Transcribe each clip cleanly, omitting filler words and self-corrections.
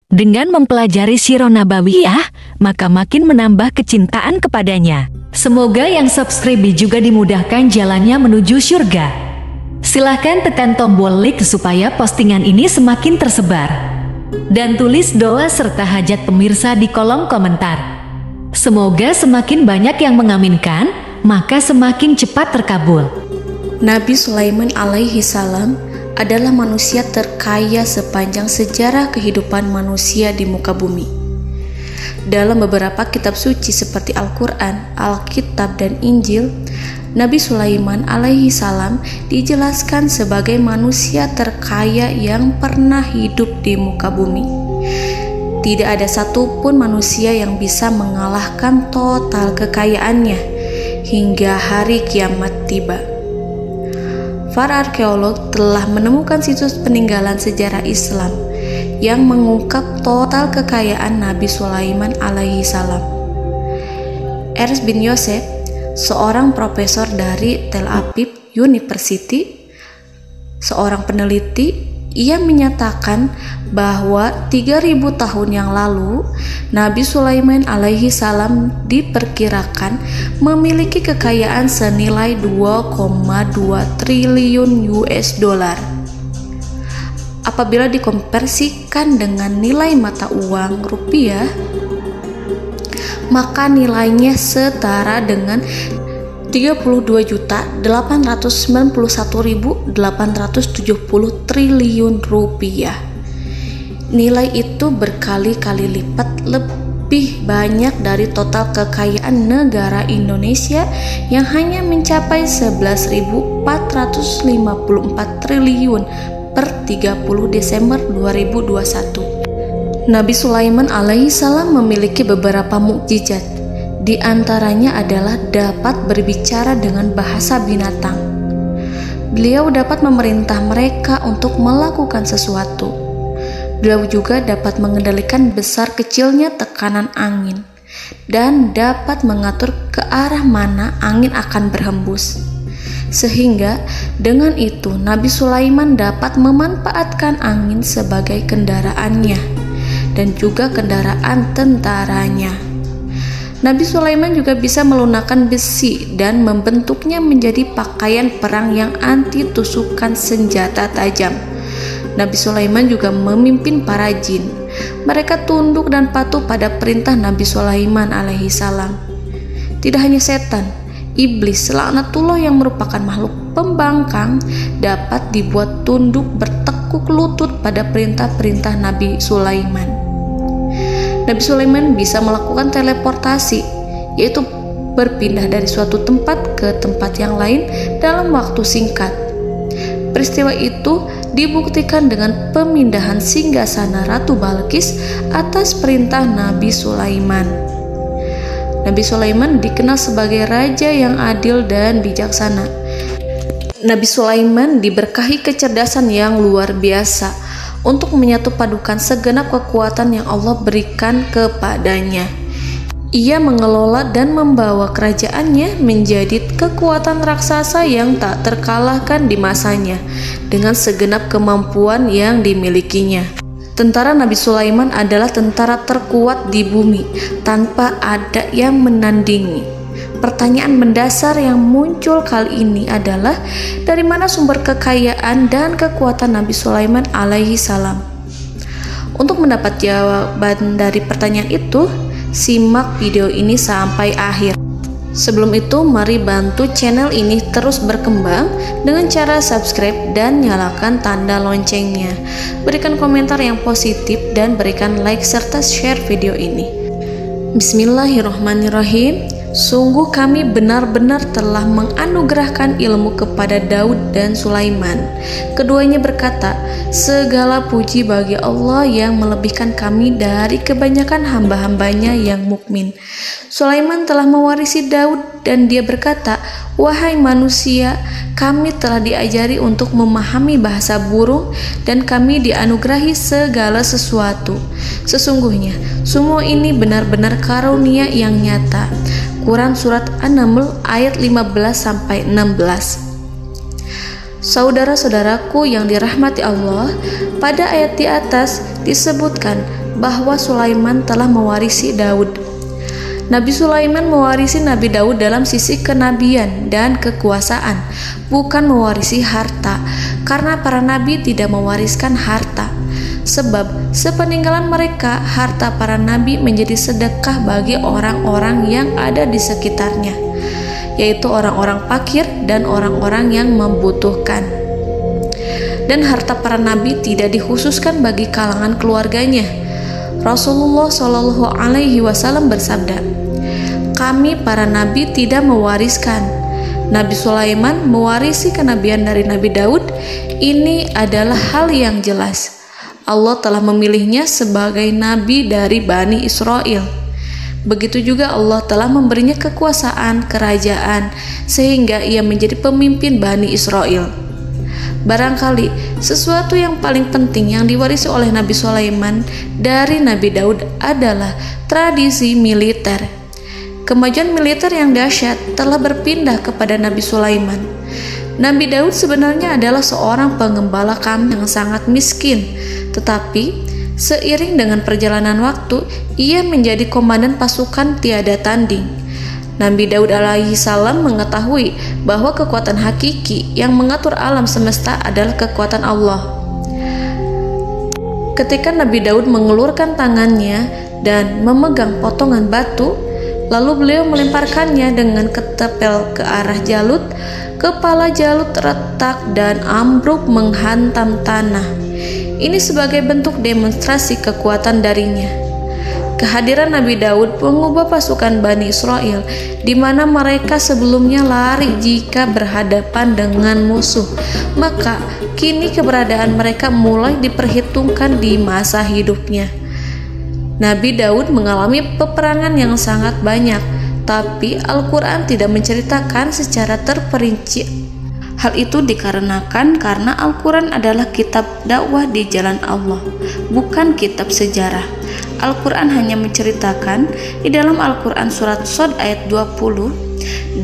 Dengan mempelajari Sirah Nabawiyah, maka makin menambah kecintaan kepadanya. Semoga yang subscribe juga dimudahkan jalannya menuju surga. Silahkan tekan tombol like supaya postingan ini semakin tersebar. Dan tulis doa serta hajat pemirsa di kolom komentar. Semoga semakin banyak yang mengaminkan, maka semakin cepat terkabul. Nabi Sulaiman alaihi salam adalah manusia terkaya sepanjang sejarah kehidupan manusia di muka bumi. Dalam beberapa kitab suci seperti Al-Quran, Alkitab, dan Injil, Nabi Sulaiman alaihi salam dijelaskan sebagai manusia terkaya yang pernah hidup di muka bumi. Tidak ada satupun manusia yang bisa mengalahkan total kekayaannya hingga hari kiamat tiba. Para arkeolog telah menemukan situs peninggalan sejarah Islam yang mengungkap total kekayaan Nabi Sulaiman alaihi salam. Ernst bin Yosef, seorang profesor dari Tel Aviv University, seorang peneliti, ia menyatakan bahwa 3000 tahun yang lalu Nabi Sulaiman alaihi salam diperkirakan memiliki kekayaan senilai 2,2 triliun US dollar. Apabila dikonversikan dengan nilai mata uang rupiah, maka nilainya setara dengan 32.891.870 triliun rupiah. Nilai itu berkali-kali lipat lebih banyak dari total kekayaan negara Indonesia yang hanya mencapai 11.454 triliun per 30 Desember 2021. Nabi Sulaiman alaihi salam memiliki beberapa mukjizat. Di antaranya adalah dapat berbicara dengan bahasa binatang. Beliau dapat memerintah mereka untuk melakukan sesuatu. Beliau juga dapat mengendalikan besar kecilnya tekanan angin dan dapat mengatur ke arah mana angin akan berhembus. Sehingga dengan itu Nabi Sulaiman dapat memanfaatkan angin sebagai kendaraannya dan juga kendaraan tentaranya. Nabi Sulaiman juga bisa melunakkan besi dan membentuknya menjadi pakaian perang yang anti tusukan senjata tajam. Nabi Sulaiman juga memimpin para jin. Mereka tunduk dan patuh pada perintah Nabi Sulaiman alaihi salam. Tidak hanya setan, iblis laknatullah yang merupakan makhluk pembangkang dapat dibuat tunduk bertekuk lutut pada perintah-perintah Nabi Sulaiman. Nabi Sulaiman bisa melakukan teleportasi, yaitu berpindah dari suatu tempat ke tempat yang lain dalam waktu singkat. Peristiwa itu dibuktikan dengan pemindahan singgasana Ratu Balqis atas perintah Nabi Sulaiman. Nabi Sulaiman dikenal sebagai raja yang adil dan bijaksana. Nabi Sulaiman diberkahi kecerdasan yang luar biasa untuk menyatu padukan segenap kekuatan yang Allah berikan kepadanya. Ia mengelola dan membawa kerajaannya menjadi kekuatan raksasa yang tak terkalahkan di masanya dengan segenap kemampuan yang dimilikinya. Tentara Nabi Sulaiman adalah tentara terkuat di bumi tanpa ada yang menandingi. Pertanyaan mendasar yang muncul kali ini adalah dari mana sumber kekayaan dan kekuatan Nabi Sulaiman alaihi salam? Untuk mendapat jawaban dari pertanyaan itu, simak video ini sampai akhir. Sebelum itu, mari bantu channel ini terus berkembang dengan cara subscribe dan nyalakan tanda loncengnya. Berikan komentar yang positif dan berikan like serta share video ini. Bismillahirrahmanirrahim. Sungguh kami benar-benar telah menganugerahkan ilmu kepada Daud dan Sulaiman. Keduanya berkata, segala puji bagi Allah yang melebihkan kami dari kebanyakan hamba-hambanya yang mukmin. Sulaiman telah mewarisi Daud dan dia berkata, wahai manusia, kami telah diajari untuk memahami bahasa burung dan kami dianugerahi segala sesuatu. Sesungguhnya, semua ini benar-benar karunia yang nyata. Quran Surat An-Naml ayat 15-16. Saudara-saudaraku yang dirahmati Allah, pada ayat di atas disebutkan bahwa Sulaiman telah mewarisi Daud. Nabi Sulaiman mewarisi Nabi Daud dalam sisi kenabian dan kekuasaan, bukan mewarisi harta, karena para nabi tidak mewariskan harta. Sebab sepeninggalan mereka, harta para nabi menjadi sedekah bagi orang-orang yang ada di sekitarnya, yaitu orang-orang fakir dan orang-orang yang membutuhkan. Dan harta para nabi tidak dikhususkan bagi kalangan keluarganya. Rasulullah Shallallahu Alaihi Wasallam bersabda, "Kami para nabi tidak mewariskan." Nabi Sulaiman mewarisi kenabian dari Nabi Daud. Ini adalah hal yang jelas. Allah telah memilihnya sebagai nabi dari Bani Israel. Begitu juga Allah telah memberinya kekuasaan kerajaan sehingga ia menjadi pemimpin Bani Israel. Barangkali sesuatu yang paling penting yang diwarisi oleh Nabi Sulaiman dari Nabi Daud adalah tradisi militer. Kemajuan militer yang dahsyat telah berpindah kepada Nabi Sulaiman. Nabi Daud sebenarnya adalah seorang pengembala kambing yang sangat miskin, tetapi seiring dengan perjalanan waktu, ia menjadi komandan pasukan tiada tanding. Nabi Daud alaihi salam mengetahui bahwa kekuatan hakiki yang mengatur alam semesta adalah kekuatan Allah. Ketika Nabi Daud mengulurkan tangannya dan memegang potongan batu, lalu beliau melemparkannya dengan ketepel ke arah Jalut, kepala Jalut retak dan ambruk menghantam tanah. Ini sebagai bentuk demonstrasi kekuatan darinya. Kehadiran Nabi Daud mengubah pasukan Bani Israel, di mana mereka sebelumnya lari jika berhadapan dengan musuh. Maka kini keberadaan mereka mulai diperhitungkan di masa hidupnya. Nabi Daud mengalami peperangan yang sangat banyak, tapi Al-Quran tidak menceritakan secara terperinci. Hal itu dikarenakan karena Al-Quran adalah kitab dakwah di jalan Allah, bukan kitab sejarah. Al-Quran hanya menceritakan di dalam Al-Quran surat Shad ayat 20,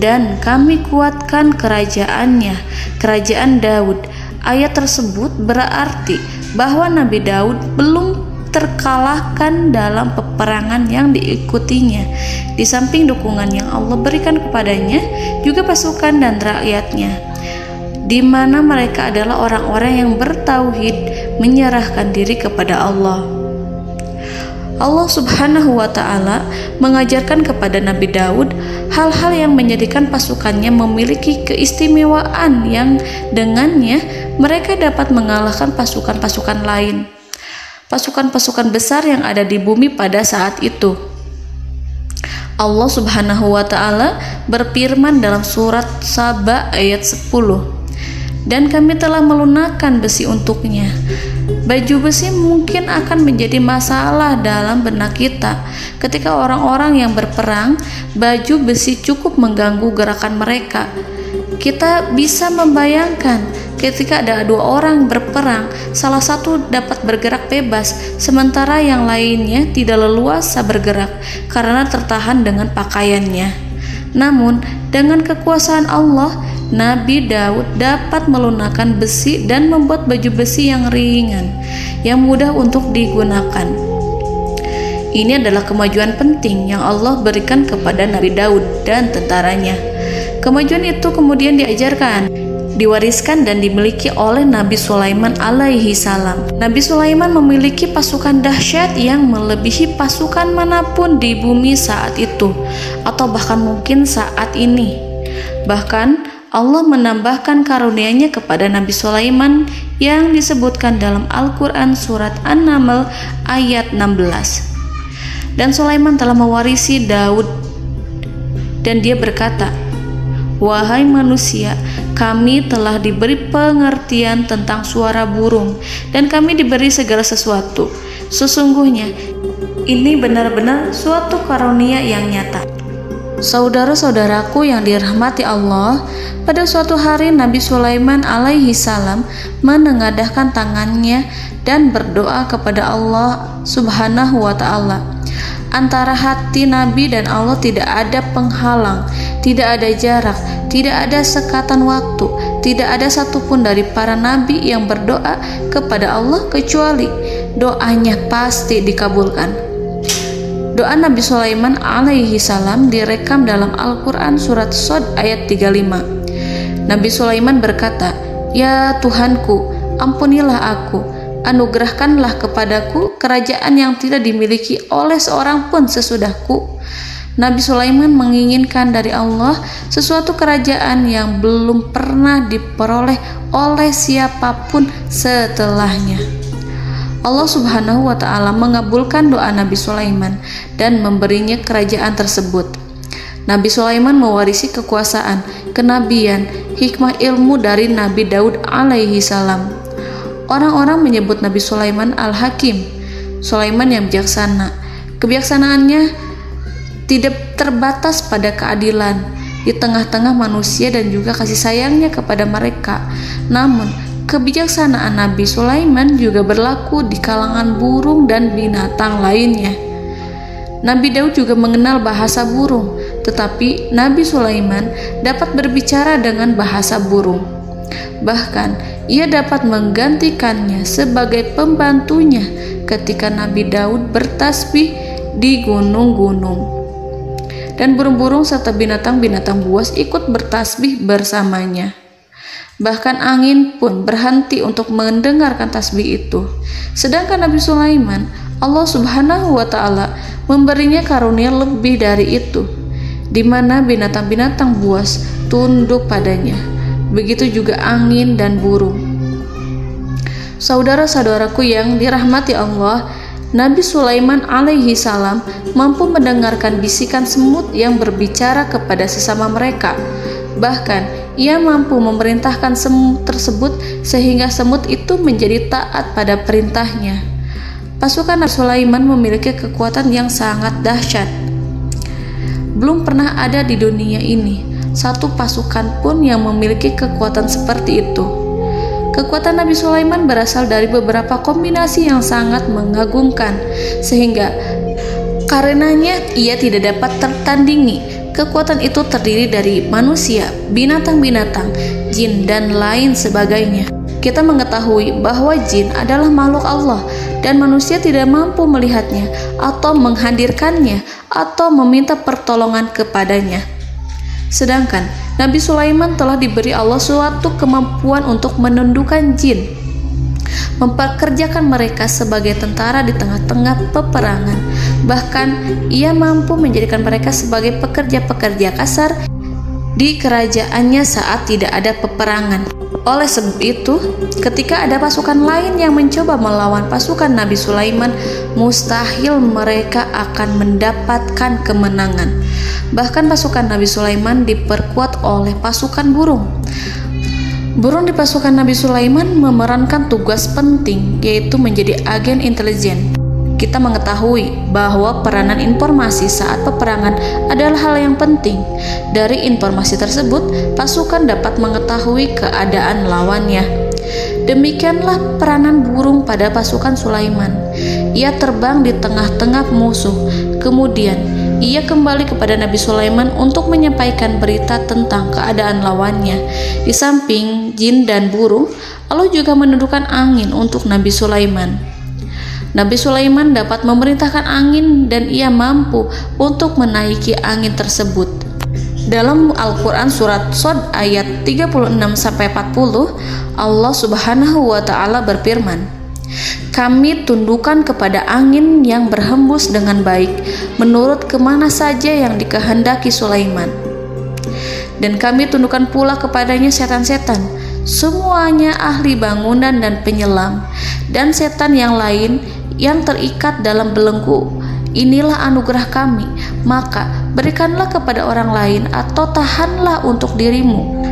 "Dan kami kuatkan kerajaannya, kerajaan Daud." Ayat tersebut berarti bahwa Nabi Daud belum terkalahkan dalam peperangan yang diikutinya. Di samping dukungan yang Allah berikan kepadanya, juga pasukan dan rakyatnya, di mana mereka adalah orang-orang yang bertauhid, menyerahkan diri kepada Allah. Allah Subhanahu wa Ta'ala mengajarkan kepada Nabi Daud hal-hal yang menjadikan pasukannya memiliki keistimewaan yang dengannya mereka dapat mengalahkan pasukan-pasukan lain, pasukan-pasukan besar yang ada di bumi pada saat itu. Allah Subhanahu wa Ta'ala berfirman dalam surat Saba ayat 10, "Dan kami telah melunakkan besi untuknya." Baju besi mungkin akan menjadi masalah dalam benak kita. Ketika orang-orang yang berperang, baju besi cukup mengganggu gerakan mereka. Kita bisa membayangkan ketika ada dua orang berperang, salah satu dapat bergerak bebas, sementara yang lainnya tidak leluasa bergerak karena tertahan dengan pakaiannya. Namun, dengan kekuasaan Allah, Nabi Daud dapat melunakkan besi dan membuat baju besi yang ringan, yang mudah untuk digunakan. Ini adalah kemajuan penting yang Allah berikan kepada Nabi Daud dan tentaranya. Kemajuan itu kemudian diajarkan, diwariskan dan dimiliki oleh Nabi Sulaiman alaihi salam. Nabi Sulaiman memiliki pasukan dahsyat yang melebihi pasukan manapun di bumi saat itu, atau bahkan mungkin saat ini. Bahkan Allah menambahkan karunia-Nya kepada Nabi Sulaiman yang disebutkan dalam Al-Quran surat An-Naml ayat 16. "Dan Sulaiman telah mewarisi Daud, dan dia berkata, 'Wahai manusia, kami telah diberi pengertian tentang suara burung, dan kami diberi segala sesuatu. Sesungguhnya ini benar-benar suatu karunia yang nyata.'" Saudara-saudaraku yang dirahmati Allah, pada suatu hari Nabi Sulaiman alaihi salam menengadahkan tangannya dan berdoa kepada Allah Subhanahu wa Ta'ala. Antara hati Nabi dan Allah tidak ada penghalang, tidak ada jarak, tidak ada sekatan waktu, tidak ada satupun dari para nabi yang berdoa kepada Allah kecuali doanya pasti dikabulkan. Doa Nabi Sulaiman alaihi salam direkam dalam Al-Quran surat Shad ayat 35. Nabi Sulaiman berkata, "Ya Tuhanku, ampunilah aku, anugerahkanlah kepadaku kerajaan yang tidak dimiliki oleh seorang pun sesudahku." Nabi Sulaiman menginginkan dari Allah sesuatu kerajaan yang belum pernah diperoleh oleh siapapun setelahnya. Allah Subhanahu wa Ta'ala mengabulkan doa Nabi Sulaiman dan memberinya kerajaan tersebut. Nabi Sulaiman mewarisi kekuasaan, kenabian, hikmah ilmu dari Nabi Daud alaihi salam. Orang-orang menyebut Nabi Sulaiman Al-Hakim, Sulaiman yang bijaksana. Kebijaksanaannya tidak terbatas pada keadilan di tengah-tengah manusia dan juga kasih sayangnya kepada mereka. Namun, kebijaksanaan Nabi Sulaiman juga berlaku di kalangan burung dan binatang lainnya. Nabi Daud juga mengenal bahasa burung, tetapi Nabi Sulaiman dapat berbicara dengan bahasa burung. Bahkan, ia dapat menggantikannya sebagai pembantunya ketika Nabi Daud bertasbih di gunung-gunung. Dan burung-burung serta binatang-binatang buas ikut bertasbih bersamanya. Bahkan angin pun berhenti untuk mendengarkan tasbih itu. Sedangkan Nabi Sulaiman, Allah Subhanahu wa Ta'ala memberinya karunia lebih dari itu, di mana binatang-binatang buas tunduk padanya. Begitu juga angin dan burung. Saudara-saudaraku yang dirahmati Allah, Nabi Sulaiman alaihi salam mampu mendengarkan bisikan semut yang berbicara kepada sesama mereka. Bahkan, ia mampu memerintahkan semut tersebut sehingga semut itu menjadi taat pada perintahnya. Pasukan Nabi Sulaiman memiliki kekuatan yang sangat dahsyat. Belum pernah ada di dunia ini satu pasukan pun yang memiliki kekuatan seperti itu. Kekuatan Nabi Sulaiman berasal dari beberapa kombinasi yang sangat mengagumkan, sehingga karenanya ia tidak dapat tertandingi. Kekuatan itu terdiri dari manusia, binatang-binatang, jin, dan lain sebagainya. Kita mengetahui bahwa jin adalah makhluk Allah dan manusia tidak mampu melihatnya atau menghadirkannya atau meminta pertolongan kepadanya. Sedangkan Nabi Sulaiman telah diberi Allah suatu kemampuan untuk menundukkan jin, mempekerjakan mereka sebagai tentara di tengah-tengah peperangan. Bahkan ia mampu menjadikan mereka sebagai pekerja-pekerja kasar di kerajaannya saat tidak ada peperangan. Oleh sebab itu, ketika ada pasukan lain yang mencoba melawan pasukan Nabi Sulaiman, mustahil mereka akan mendapatkan kemenangan. Bahkan pasukan Nabi Sulaiman diperkuat oleh pasukan burung. Burung di pasukan Nabi Sulaiman memerankan tugas penting, yaitu menjadi agen intelijen. Kita mengetahui bahwa peranan informasi saat peperangan adalah hal yang penting. Dari informasi tersebut, pasukan dapat mengetahui keadaan lawannya. Demikianlah peranan burung pada pasukan Sulaiman. Ia terbang di tengah-tengah musuh. Kemudian, ia kembali kepada Nabi Sulaiman untuk menyampaikan berita tentang keadaan lawannya. Di samping jin dan burung, Allah juga menundukkan angin untuk Nabi Sulaiman. Nabi Sulaiman dapat memerintahkan angin dan ia mampu untuk menaiki angin tersebut. Dalam Al-Quran surat Shad ayat 36-40, Allah Subhanahu wa Ta'ala berfirman, "Kami tundukkan kepada angin yang berhembus dengan baik menurut kemana saja yang dikehendaki Sulaiman. Dan kami tundukkan pula kepadanya setan-setan, semuanya ahli bangunan dan penyelam, dan setan yang lain yang terikat dalam belenggu. Inilah anugerah kami, maka berikanlah kepada orang lain atau tahanlah untuk dirimu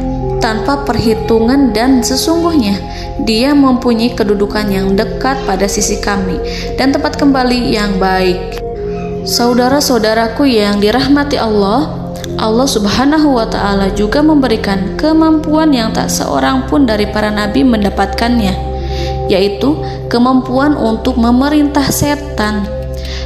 tanpa perhitungan, dan sesungguhnya dia mempunyai kedudukan yang dekat pada sisi kami dan tempat kembali yang baik." Saudara-saudaraku yang dirahmati Allah, Allah Subhanahu wa Ta'ala juga memberikan kemampuan yang tak seorang pun dari para nabi mendapatkannya, yaitu kemampuan untuk memerintah setan.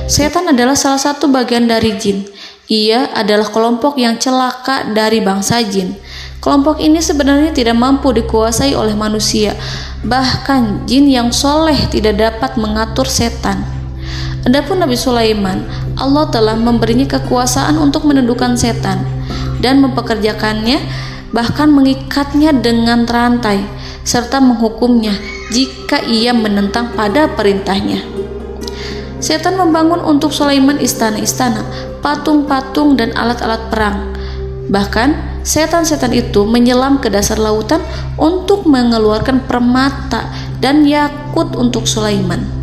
Setan adalah salah satu bagian dari jin. Ia adalah kelompok yang celaka dari bangsa jin. Kelompok ini sebenarnya tidak mampu dikuasai oleh manusia, bahkan jin yang soleh tidak dapat mengatur setan. Adapun Nabi Sulaiman, Allah telah memberinya kekuasaan untuk menundukkan setan dan mempekerjakannya, bahkan mengikatnya dengan rantai serta menghukumnya jika ia menentang pada perintahnya. Setan membangun untuk Sulaiman istana-istana, patung-patung dan alat-alat perang. Bahkan setan-setan itu menyelam ke dasar lautan untuk mengeluarkan permata dan yakut untuk Sulaiman.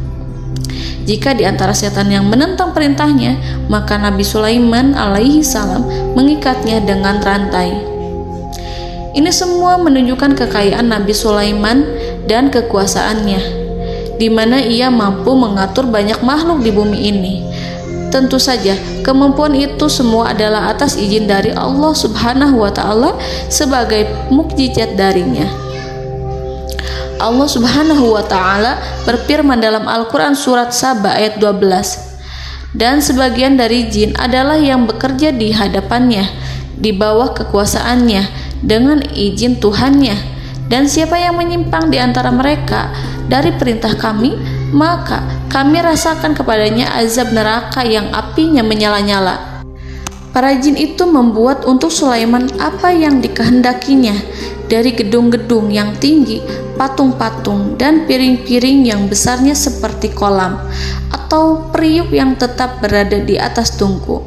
Jika di antara setan yang menentang perintahnya, maka Nabi Sulaiman alaihi salam mengikatnya dengan rantai. Ini semua menunjukkan kekayaan Nabi Sulaiman dan kekuasaannya, di mana ia mampu mengatur banyak makhluk di bumi ini. Tentu saja, kemampuan itu semua adalah atas izin dari Allah Subhanahu wa Ta'ala sebagai mukjizat darinya. Allah Subhanahu wa Ta'ala berfirman dalam Al-Quran surat Saba ayat 12, dan sebagian dari jin adalah yang bekerja di hadapannya, di bawah kekuasaannya, dengan izin Tuhannya. Dan siapa yang menyimpang di antara mereka dari perintah kami, maka kami rasakan kepadanya azab neraka yang apinya menyala-nyala. Para jin itu membuat untuk Sulaiman apa yang dikehendakinya, dari gedung-gedung yang tinggi, patung-patung, dan piring-piring yang besarnya seperti kolam, atau periuk yang tetap berada di atas tungku.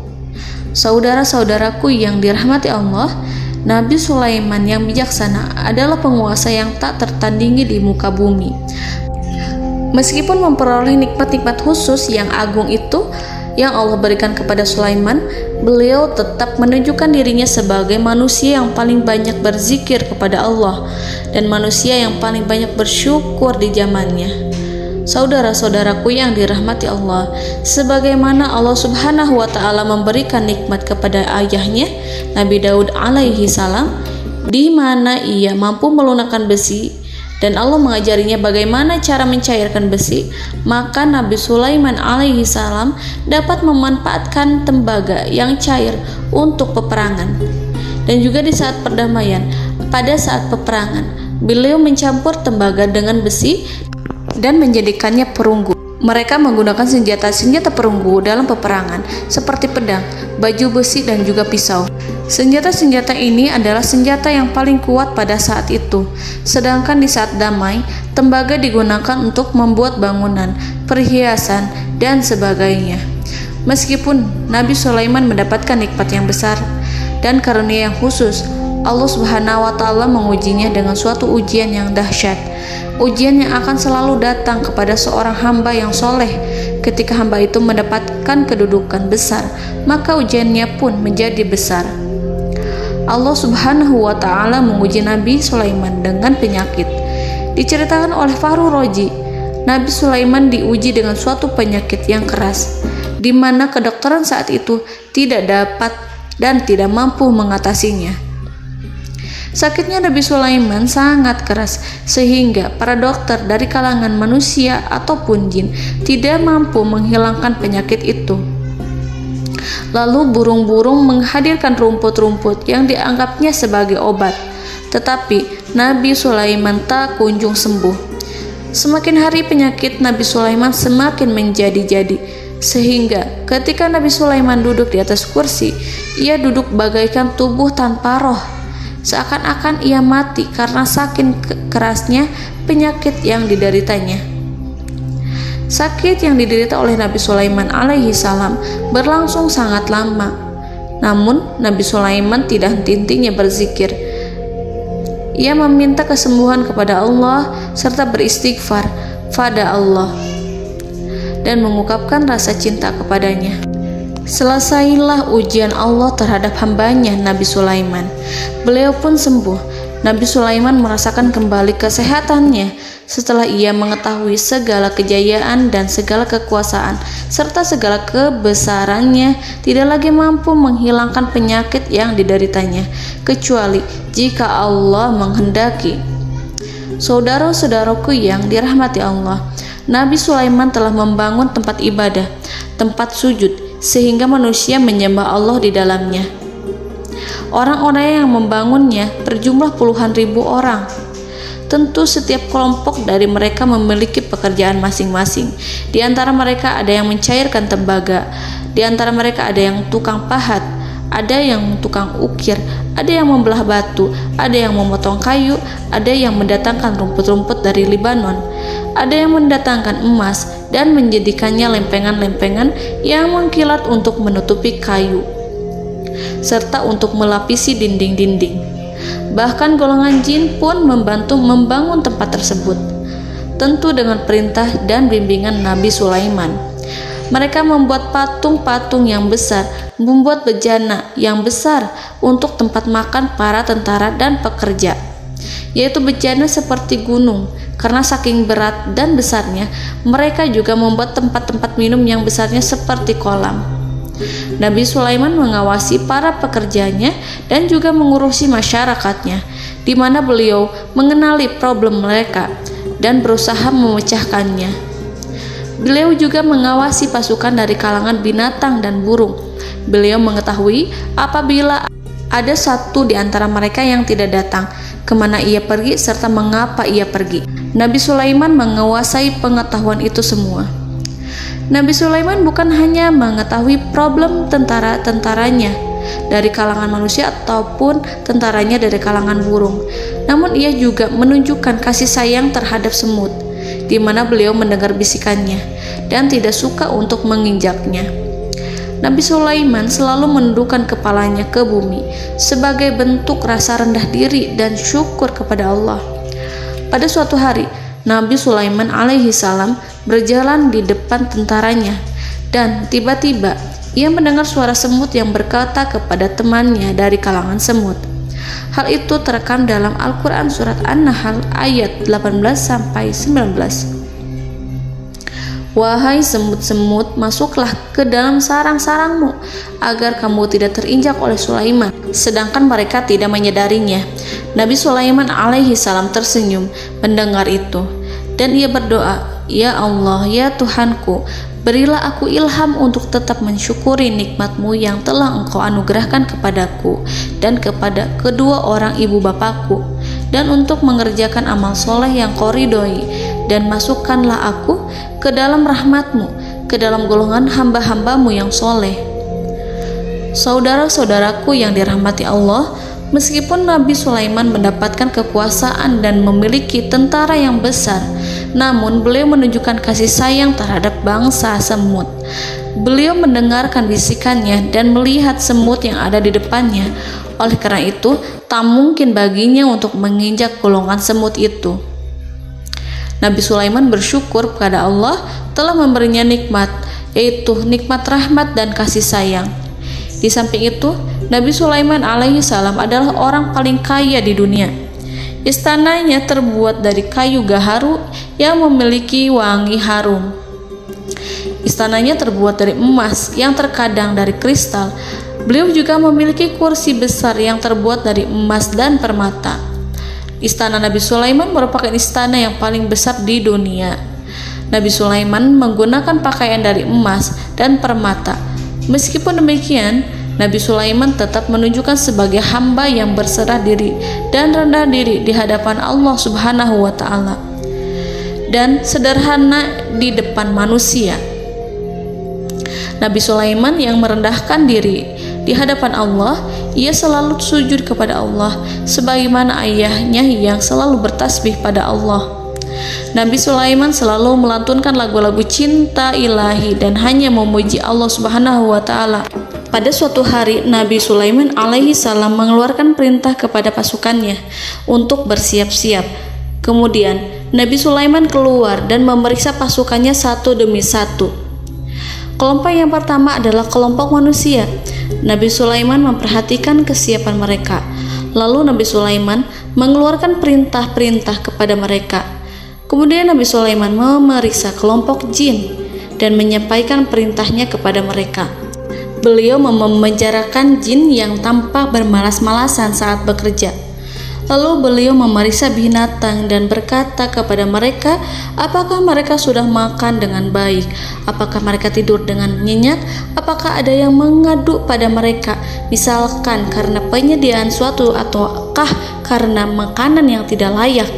Saudara-saudaraku yang dirahmati Allah, Nabi Sulaiman yang bijaksana adalah penguasa yang tak tertandingi di muka bumi. Meskipun memperoleh nikmat-nikmat khusus yang agung itu yang Allah berikan kepada Sulaiman, beliau tetap menunjukkan dirinya sebagai manusia yang paling banyak berzikir kepada Allah dan manusia yang paling banyak bersyukur di zamannya. Saudara-saudaraku yang dirahmati Allah, sebagaimana Allah Subhanahu wa Ta'ala memberikan nikmat kepada ayahnya Nabi Daud alaihi salam, di mana ia mampu melunakkan besi dan Allah mengajarinya bagaimana cara mencairkan besi, maka Nabi Sulaiman alaihi salam dapat memanfaatkan tembaga yang cair untuk peperangan. Dan juga di saat perdamaian, pada saat peperangan, beliau mencampur tembaga dengan besi dan menjadikannya perunggu. Mereka menggunakan senjata-senjata perunggu dalam peperangan seperti pedang, baju besi, dan juga pisau. Senjata-senjata ini adalah senjata yang paling kuat pada saat itu. Sedangkan di saat damai, tembaga digunakan untuk membuat bangunan, perhiasan, dan sebagainya. Meskipun Nabi Sulaiman mendapatkan nikmat yang besar dan karunia yang khusus, Allah Subhanahu wa Ta'ala mengujinya dengan suatu ujian yang dahsyat. Ujian yang akan selalu datang kepada seorang hamba yang soleh. Ketika hamba itu mendapatkan kedudukan besar, maka ujiannya pun menjadi besar. Allah Subhanahu wa Ta'ala menguji Nabi Sulaiman dengan penyakit. Diceritakan oleh Fahru Roji, Nabi Sulaiman diuji dengan suatu penyakit yang keras, di mana kedokteran saat itu tidak dapat dan tidak mampu mengatasinya. Sakitnya Nabi Sulaiman sangat keras sehingga para dokter dari kalangan manusia ataupun jin tidak mampu menghilangkan penyakit itu. Lalu burung-burung menghadirkan rumput-rumput yang dianggapnya sebagai obat, tetapi Nabi Sulaiman tak kunjung sembuh. Semakin hari penyakit Nabi Sulaiman semakin menjadi-jadi, sehingga ketika Nabi Sulaiman duduk di atas kursi, ia duduk bagaikan tubuh tanpa roh. Seakan-akan ia mati karena saking kerasnya penyakit yang dideritanya. Sakit yang diderita oleh Nabi Sulaiman alaihi salam berlangsung sangat lama. Namun Nabi Sulaiman tidak henti-hentinya berzikir. Ia meminta kesembuhan kepada Allah serta beristighfar pada Allah dan mengungkapkan rasa cinta kepadanya. Selesailah ujian Allah terhadap hambanya Nabi Sulaiman. Beliau pun sembuh. Nabi Sulaiman merasakan kembali kesehatannya setelah ia mengetahui segala kejayaan dan segala kekuasaan serta segala kebesarannya tidak lagi mampu menghilangkan penyakit yang dideritanya kecuali jika Allah menghendaki. Saudara-saudaraku yang dirahmati Allah, Nabi Sulaiman telah membangun tempat ibadah, tempat sujud, sehingga manusia menyembah Allah di dalamnya. Orang-orang yang membangunnya berjumlah puluhan ribu orang. Tentu setiap kelompok dari mereka memiliki pekerjaan masing-masing. Di antara mereka ada yang mencairkan tembaga, di antara mereka ada yang tukang pahat, ada yang tukang ukir, ada yang membelah batu, ada yang memotong kayu, ada yang mendatangkan rumput-rumput dari Libanon, ada yang mendatangkan emas dan menjadikannya lempengan-lempengan yang mengkilat untuk menutupi kayu, serta untuk melapisi dinding-dinding. Bahkan golongan jin pun membantu membangun tempat tersebut, tentu dengan perintah dan bimbingan Nabi Sulaiman. Mereka membuat patung-patung yang besar, membuat bejana yang besar untuk tempat makan para tentara dan pekerja, yaitu bejana seperti gunung. Karena saking berat dan besarnya, mereka juga membuat tempat-tempat minum yang besarnya seperti kolam. Nabi Sulaiman mengawasi para pekerjanya dan juga mengurusi masyarakatnya, di mana beliau mengenali problem mereka dan berusaha memecahkannya. Beliau juga mengawasi pasukan dari kalangan binatang dan burung. Beliau mengetahui apabila ada satu di antara mereka yang tidak datang, kemana ia pergi, serta mengapa ia pergi. Nabi Sulaiman menguasai pengetahuan itu semua. Nabi Sulaiman bukan hanya mengetahui problem tentara-tentaranya dari kalangan manusia ataupun tentaranya dari kalangan burung, namun ia juga menunjukkan kasih sayang terhadap semut, di mana beliau mendengar bisikannya dan tidak suka untuk menginjaknya. Nabi Sulaiman selalu menundukkan kepalanya ke bumi sebagai bentuk rasa rendah diri dan syukur kepada Allah. Pada suatu hari, Nabi Sulaiman alaihi salam berjalan di depan tentaranya dan tiba-tiba ia mendengar suara semut yang berkata kepada temannya dari kalangan semut. Hal itu terekam dalam Al-Quran surat An-Nahl ayat 18-19. Wahai semut-semut, masuklah ke dalam sarang-sarangmu agar kamu tidak terinjak oleh Sulaiman. Sedangkan mereka tidak menyadarinya. Nabi Sulaiman alaihi salam tersenyum mendengar itu dan ia berdoa, Ya Allah, ya Tuhanku, berilah aku ilham untuk tetap mensyukuri nikmat-Mu yang telah Engkau anugerahkan kepadaku dan kepada kedua orang ibu bapakku, dan untuk mengerjakan amal soleh yang Kau ridhoi, dan masukkanlah aku ke dalam rahmat-Mu, ke dalam golongan hamba-hamba-Mu yang soleh. Saudara-saudaraku yang dirahmati Allah, meskipun Nabi Sulaiman mendapatkan kekuasaan dan memiliki tentara yang besar, namun beliau menunjukkan kasih sayang terhadap bangsa semut. Beliau mendengarkan bisikannya dan melihat semut yang ada di depannya. Oleh karena itu, tak mungkin baginya untuk menginjak golongan semut itu. Nabi Sulaiman bersyukur kepada Allah telah memberinya nikmat, yaitu nikmat rahmat dan kasih sayang. Di samping itu, Nabi Sulaiman alaihi salam adalah orang paling kaya di dunia. Istananya terbuat dari kayu gaharu yang memiliki wangi harum. Istananya terbuat dari emas yang terkadang dari kristal. Beliau juga memiliki kursi besar yang terbuat dari emas dan permata. Istana Nabi Sulaiman merupakan istana yang paling besar di dunia. Nabi Sulaiman menggunakan pakaian dari emas dan permata. Meskipun demikian, Nabi Sulaiman tetap menunjukkan sebagai hamba yang berserah diri dan rendah diri di hadapan Allah Subhanahu wa Ta'ala, dan sederhana di depan manusia. Nabi Sulaiman yang merendahkan diri di hadapan Allah, ia selalu sujud kepada Allah sebagaimana ayahnya yang selalu bertasbih pada Allah. Nabi Sulaiman selalu melantunkan lagu-lagu cinta ilahi dan hanya memuji Allah Subhanahu wa Ta'ala. Pada suatu hari, Nabi Sulaiman alaihi salam mengeluarkan perintah kepada pasukannya untuk bersiap-siap. Kemudian Nabi Sulaiman keluar dan memeriksa pasukannya satu demi satu. Kelompok yang pertama adalah kelompok manusia. Nabi Sulaiman memperhatikan kesiapan mereka. Lalu Nabi Sulaiman mengeluarkan perintah-perintah kepada mereka. Kemudian Nabi Sulaiman memeriksa kelompok jin dan menyampaikan perintahnya kepada mereka. Beliau memenjarakan jin yang tampak bermalas-malasan saat bekerja. Lalu beliau memeriksa binatang dan berkata kepada mereka, apakah mereka sudah makan dengan baik? Apakah mereka tidur dengan nyenyak? Apakah ada yang mengadu pada mereka, misalkan karena penyediaan suatu ataukah karena makanan yang tidak layak?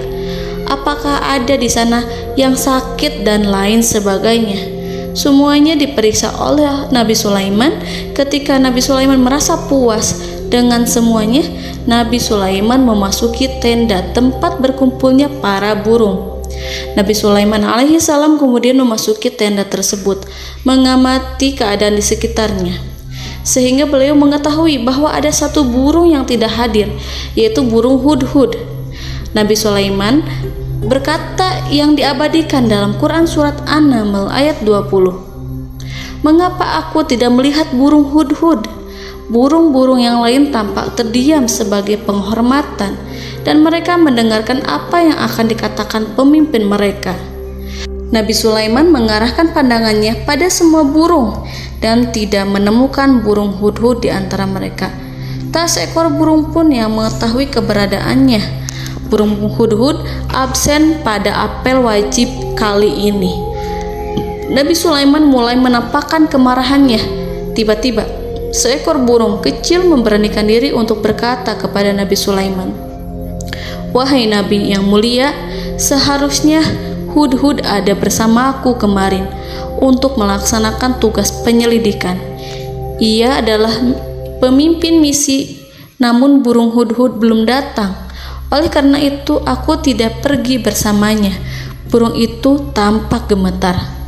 Apakah ada di sana yang sakit dan lain sebagainya? Semuanya diperiksa oleh Nabi Sulaiman. Ketika Nabi Sulaiman merasa puas dengan semuanya, Nabi Sulaiman memasuki tenda tempat berkumpulnya para burung. Nabi Sulaiman alaihissalam kemudian memasuki tenda tersebut, mengamati keadaan di sekitarnya, sehingga beliau mengetahui bahwa ada satu burung yang tidak hadir, yaitu burung hudhud. Nabi Sulaiman berkata yang diabadikan dalam Quran surat An-Naml ayat 20. Mengapa aku tidak melihat burung hudhud? Burung-burung yang lain tampak terdiam sebagai penghormatan, dan mereka mendengarkan apa yang akan dikatakan pemimpin mereka. Nabi Sulaiman mengarahkan pandangannya pada semua burung dan tidak menemukan burung hudhud di antara mereka. Tak seekor burung pun yang mengetahui keberadaannya. Burung hudhud absen pada apel wajib kali ini. Nabi Sulaiman mulai menampakkan kemarahannya. Tiba-tiba seekor burung kecil memberanikan diri untuk berkata kepada Nabi Sulaiman, "Wahai Nabi yang mulia, seharusnya hudhud ada bersamaku kemarin untuk melaksanakan tugas penyelidikan. Ia adalah pemimpin misi, namun burung hudhud belum datang. Oleh karena itu aku tidak pergi bersamanya." Burung itu tampak gemetar.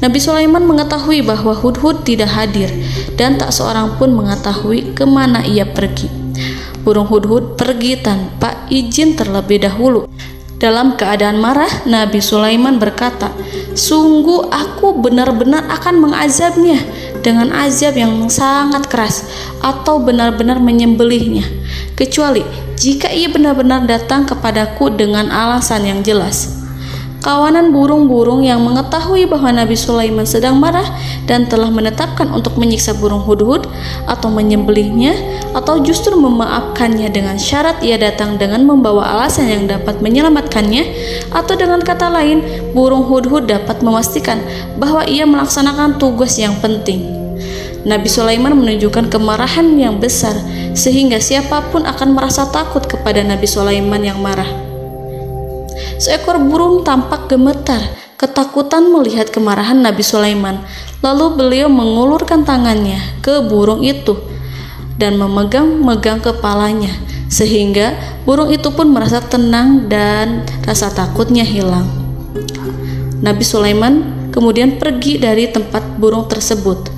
Nabi Sulaiman mengetahui bahwa hudhud tidak hadir dan tak seorang pun mengetahui kemana ia pergi. Burung hudhud pergi tanpa izin terlebih dahulu. Dalam keadaan marah, Nabi Sulaiman berkata, "Sungguh aku benar-benar akan mengazabnya dengan azab yang sangat keras atau benar-benar menyembelihnya, kecuali jika ia benar-benar datang kepadaku dengan alasan yang jelas." Kawanan burung-burung yang mengetahui bahwa Nabi Sulaiman sedang marah dan telah menetapkan untuk menyiksa burung hudhud atau menyembelihnya atau justru memaafkannya dengan syarat ia datang dengan membawa alasan yang dapat menyelamatkannya, atau dengan kata lain, burung hudhud dapat memastikan bahwa ia melaksanakan tugas yang penting. Nabi Sulaiman menunjukkan kemarahan yang besar sehingga siapapun akan merasa takut kepada Nabi Sulaiman yang marah. Seekor burung tampak gemetar, ketakutan melihat kemarahan Nabi Sulaiman. Lalu beliau mengulurkan tangannya ke burung itu dan memegang-megang kepalanya, sehingga burung itu pun merasa tenang dan rasa takutnya hilang. Nabi Sulaiman kemudian pergi dari tempat burung tersebut.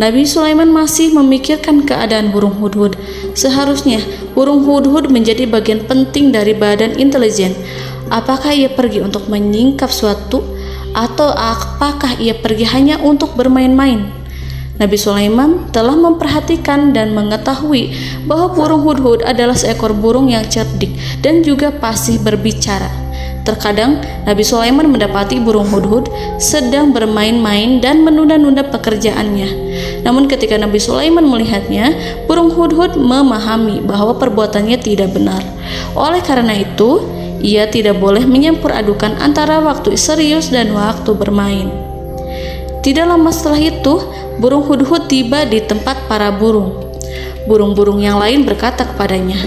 Nabi Sulaiman masih memikirkan keadaan burung hudhud. Seharusnya burung hudhud menjadi bagian penting dari badan intelijen. Apakah ia pergi untuk menyingkap suatu, atau apakah ia pergi hanya untuk bermain-main? Nabi Sulaiman telah memperhatikan dan mengetahui bahwa burung hudhud adalah seekor burung yang cerdik dan juga fasih berbicara. Terkadang Nabi Sulaiman mendapati burung hudhud sedang bermain-main dan menunda-nunda pekerjaannya. Namun ketika Nabi Sulaiman melihatnya, burung hudhud memahami bahwa perbuatannya tidak benar. Oleh karena itu, ia tidak boleh menyampur adukan antara waktu serius dan waktu bermain. Tidak lama setelah itu, burung hudhud tiba di tempat para burung. Burung-burung yang lain berkata kepadanya,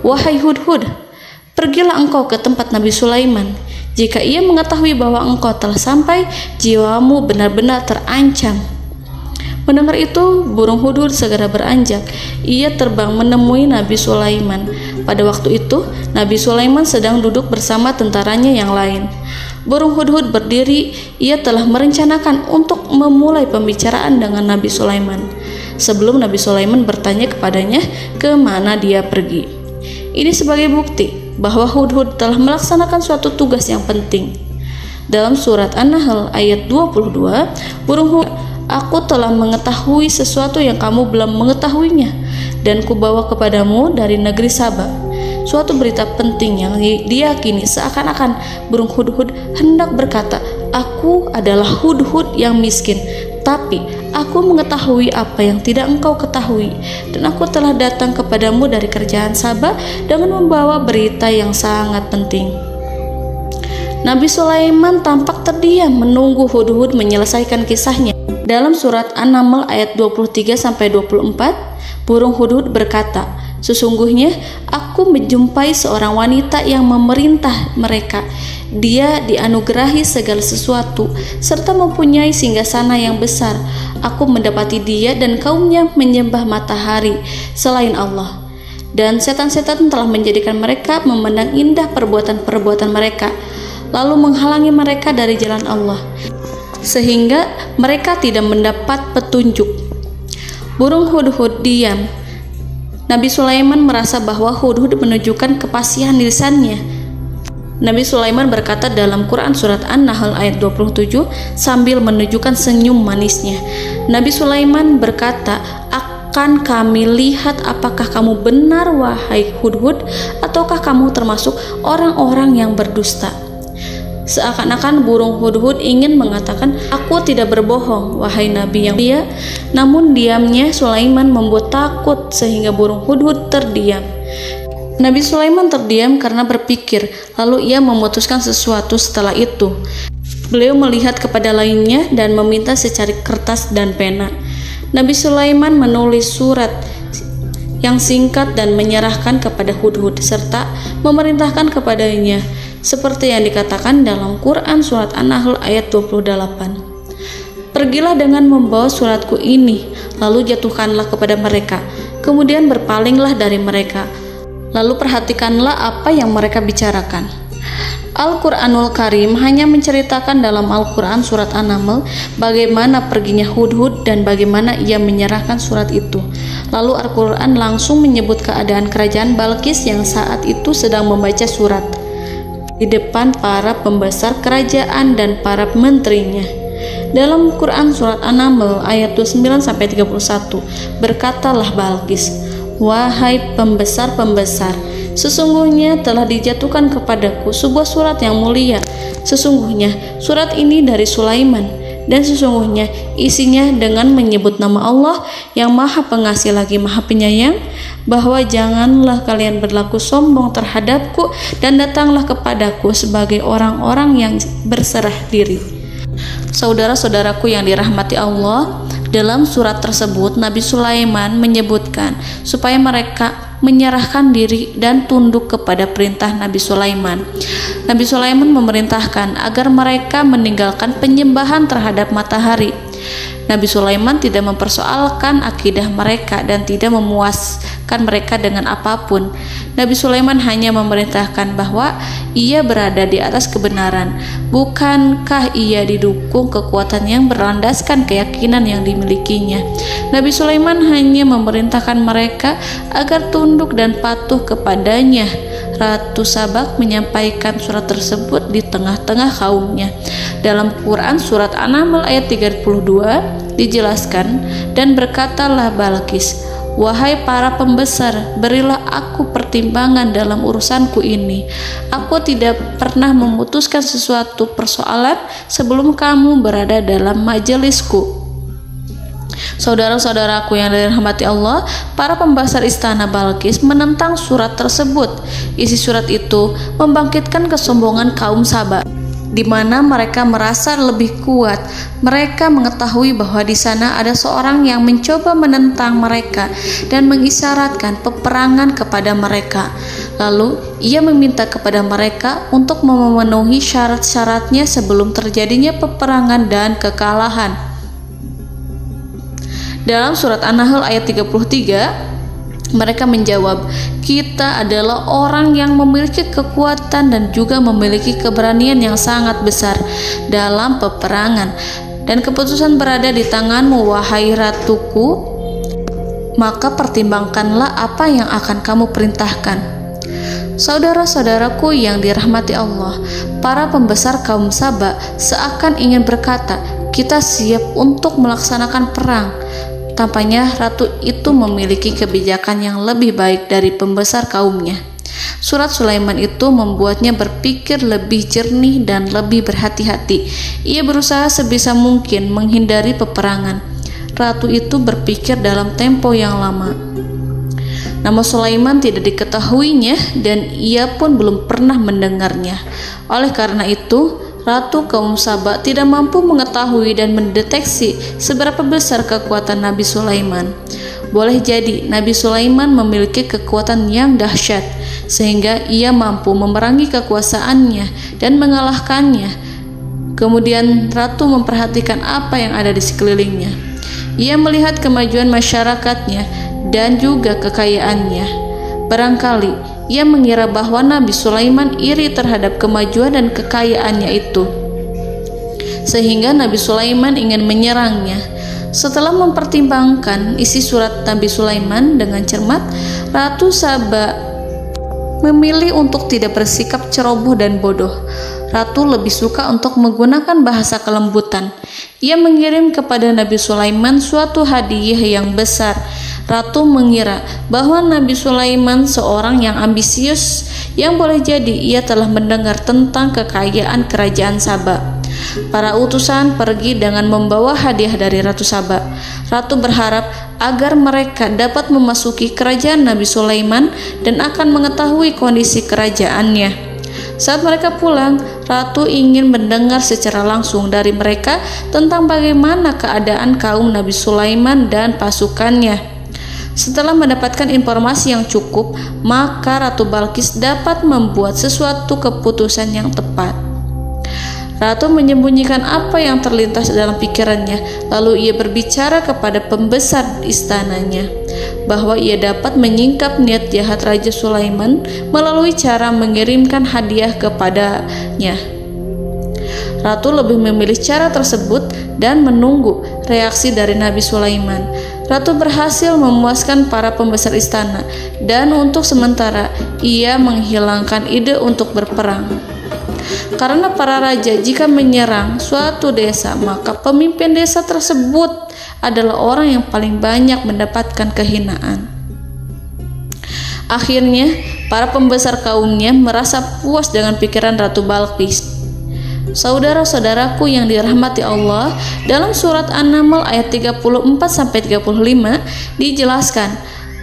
"Wahai hudhud, pergilah engkau ke tempat Nabi Sulaiman. Jika ia mengetahui bahwa engkau telah sampai, jiwamu benar-benar terancam." Mendengar itu, burung hudhud segera beranjak. Ia terbang menemui Nabi Sulaiman. Pada waktu itu, Nabi Sulaiman sedang duduk bersama tentaranya yang lain. Burung hudhud berdiri. Ia telah merencanakan untuk memulai pembicaraan dengan Nabi Sulaiman sebelum Nabi Sulaiman bertanya kepadanya kemana dia pergi. Ini sebagai bukti bahwa hudhud telah melaksanakan suatu tugas yang penting. Dalam surat An-Nahl ayat 22, burung hudhud, "Aku telah mengetahui sesuatu yang kamu belum mengetahuinya, dan kubawa kepadamu dari negeri Saba suatu berita penting yang diyakini." Seakan-akan burung hudhud hendak berkata, "Aku adalah hudhud yang miskin, tapi Aku mengetahui apa yang tidak engkau ketahui, dan aku telah datang kepadamu dari kerajaan Saba dengan membawa berita yang sangat penting. Nabi Sulaiman tampak terdiam menunggu Hudhud menyelesaikan kisahnya. Dalam surat An-Naml ayat 23-24, burung Hudhud berkata, "Sesungguhnya aku menjumpai seorang wanita yang memerintah mereka. Dia dianugerahi segala sesuatu serta mempunyai singgasana yang besar. Aku mendapati dia dan kaumnya menyembah matahari selain Allah. Dan setan-setan telah menjadikan mereka memandang indah perbuatan-perbuatan mereka, lalu menghalangi mereka dari jalan Allah, sehingga mereka tidak mendapat petunjuk." Burung Hudhud diam. Nabi Sulaiman merasa bahwa Hudhud menunjukkan kepasihan lisannya. Nabi Sulaiman berkata dalam Quran surat An-Nahl ayat 27 sambil menunjukkan senyum manisnya. Nabi Sulaiman berkata, "Akan kami lihat apakah kamu benar wahai Hudhud, ataukah kamu termasuk orang-orang yang berdusta." Seakan-akan burung Hudhud ingin mengatakan, "Aku tidak berbohong, wahai Nabi yang mulia." Namun diamnya Sulaiman membuat takut sehingga burung Hudhud terdiam. Nabi Sulaiman terdiam karena berpikir, lalu ia memutuskan sesuatu setelah itu. Beliau melihat kepada lainnya dan meminta secari kertas dan pena. Nabi Sulaiman menulis surat yang singkat dan menyerahkan kepada Hudhud serta memerintahkan kepadanya seperti yang dikatakan dalam Quran surat An-Nahl ayat 28. "Pergilah dengan membawa suratku ini, lalu jatuhkanlah kepada mereka, kemudian berpalinglah dari mereka. Lalu perhatikanlah apa yang mereka bicarakan." Al-Quranul Karim hanya menceritakan dalam Al-Quran surat An-Naml bagaimana perginya Hudhud dan bagaimana ia menyerahkan surat itu. Lalu Al-Quran langsung menyebut keadaan kerajaan Balqis yang saat itu sedang membaca surat di depan para pembesar kerajaan dan para menterinya. Dalam Quran surat An-Naml ayat 29-31, berkatalah Balqis, "Wahai pembesar-pembesar, sesungguhnya telah dijatuhkan kepadaku sebuah surat yang mulia. Sesungguhnya surat ini dari Sulaiman, dan sesungguhnya isinya dengan menyebut nama Allah yang Maha Pengasih lagi Maha Penyayang, bahwa janganlah kalian berlaku sombong terhadapku dan datanglah kepadaku sebagai orang-orang yang berserah diri." Saudara-saudaraku yang dirahmati Allah, dalam surat tersebut Nabi Sulaiman menyebutkan supaya mereka menyerahkan diri dan tunduk kepada perintah Nabi Sulaiman. Nabi Sulaiman memerintahkan agar mereka meninggalkan penyembahan terhadap matahari. Nabi Sulaiman tidak mempersoalkan akidah mereka dan tidak memuaskan mereka dengan apapun. Nabi Sulaiman hanya memerintahkan bahwa ia berada di atas kebenaran. Bukankah ia didukung kekuatan yang berlandaskan keyakinan yang dimilikinya? Nabi Sulaiman hanya memerintahkan mereka agar tunduk dan patuh kepadanya. Ratu Sabak menyampaikan surat tersebut di tengah-tengah kaumnya. Dalam Quran surat An-Naml ayat 32 dijelaskan, "Dan berkatalah Balqis, wahai para pembesar, berilah aku pertimbangan dalam urusanku ini. Aku tidak pernah memutuskan sesuatu persoalan sebelum kamu berada dalam majelisku." Saudara-saudaraku yang dirahmati Allah, para pembesar istana Balqis menentang surat tersebut. Isi surat itu membangkitkan kesombongan kaum Saba, di mana mereka merasa lebih kuat. Mereka mengetahui bahwa di sana ada seorang yang mencoba menentang mereka dan mengisyaratkan peperangan kepada mereka. Lalu ia meminta kepada mereka untuk memenuhi syarat-syaratnya sebelum terjadinya peperangan dan kekalahan. Dalam surat An-Nahl ayat 33, mereka menjawab, "Kita adalah orang yang memiliki kekuatan dan juga memiliki keberanian yang sangat besar dalam peperangan, dan keputusan berada di tanganmu, wahai ratuku. Maka pertimbangkanlah apa yang akan kamu perintahkan." Saudara-saudaraku yang dirahmati Allah, para pembesar kaum Saba seakan ingin berkata, "Kita siap untuk melaksanakan perang." Tampaknya ratu itu memiliki kebijakan yang lebih baik dari pembesar kaumnya. Surat Sulaiman itu membuatnya berpikir lebih jernih dan lebih berhati-hati. Ia berusaha sebisa mungkin menghindari peperangan. ratu itu berpikir dalam tempo yang lama. Nama Sulaiman tidak diketahuinya dan ia pun belum pernah mendengarnya. Oleh karena itu, Ratu kaum Saba tidak mampu mengetahui dan mendeteksi seberapa besar kekuatan Nabi Sulaiman. Boleh jadi Nabi Sulaiman memiliki kekuatan yang dahsyat, sehingga ia mampu memerangi kekuasaannya dan mengalahkannya. Kemudian Ratu memperhatikan apa yang ada di sekelilingnya. Ia melihat kemajuan masyarakatnya dan juga kekayaannya. Barangkali ia mengira bahwa Nabi Sulaiman iri terhadap kemajuan dan kekayaannya itu, sehingga Nabi Sulaiman ingin menyerangnya. Setelah mempertimbangkan isi surat Nabi Sulaiman dengan cermat, Ratu Saba memilih untuk tidak bersikap ceroboh dan bodoh. Ratu lebih suka untuk menggunakan bahasa kelembutan. Ia mengirim kepada Nabi Sulaiman suatu hadiah yang besar. Ratu mengira bahwa Nabi Sulaiman seorang yang ambisius, yang boleh jadi ia telah mendengar tentang kekayaan kerajaan Saba. Para utusan pergi dengan membawa hadiah dari Ratu Saba. Ratu berharap agar mereka dapat memasuki kerajaan Nabi Sulaiman dan akan mengetahui kondisi kerajaannya. Saat mereka pulang, Ratu ingin mendengar secara langsung dari mereka tentang bagaimana keadaan kaum Nabi Sulaiman dan pasukannya. Setelah mendapatkan informasi yang cukup, maka Ratu Balqis dapat membuat sesuatu keputusan yang tepat. Ratu menyembunyikan apa yang terlintas dalam pikirannya, lalu ia berbicara kepada pembesar istananya bahwa ia dapat menyingkap niat jahat Raja Sulaiman melalui cara mengirimkan hadiah kepadanya. Ratu lebih memilih cara tersebut dan menunggu reaksi dari Nabi Sulaiman. Ratu berhasil memuaskan para pembesar istana, dan untuk sementara ia menghilangkan ide untuk berperang. Karena para raja jika menyerang suatu desa, maka pemimpin desa tersebut adalah orang yang paling banyak mendapatkan kehinaan. Akhirnya, para pembesar kaumnya merasa puas dengan pikiran Ratu Balqis. Saudara-saudaraku yang dirahmati Allah, dalam surat An-Naml ayat 34-35 dijelaskan,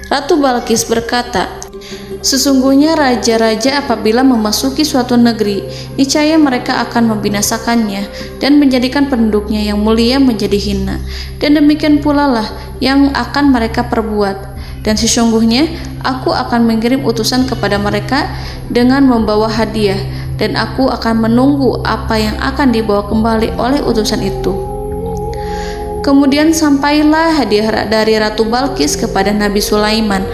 Ratu Balqis berkata, "Sesungguhnya raja-raja apabila memasuki suatu negeri, niscaya mereka akan membinasakannya dan menjadikan penduduknya yang mulia menjadi hina, dan demikian pula lah yang akan mereka perbuat. Dan sesungguhnya aku akan mengirim utusan kepada mereka dengan membawa hadiah, dan aku akan menunggu apa yang akan dibawa kembali oleh utusan itu." Kemudian sampailah hadiah dari Ratu Balqis kepada Nabi Sulaiman.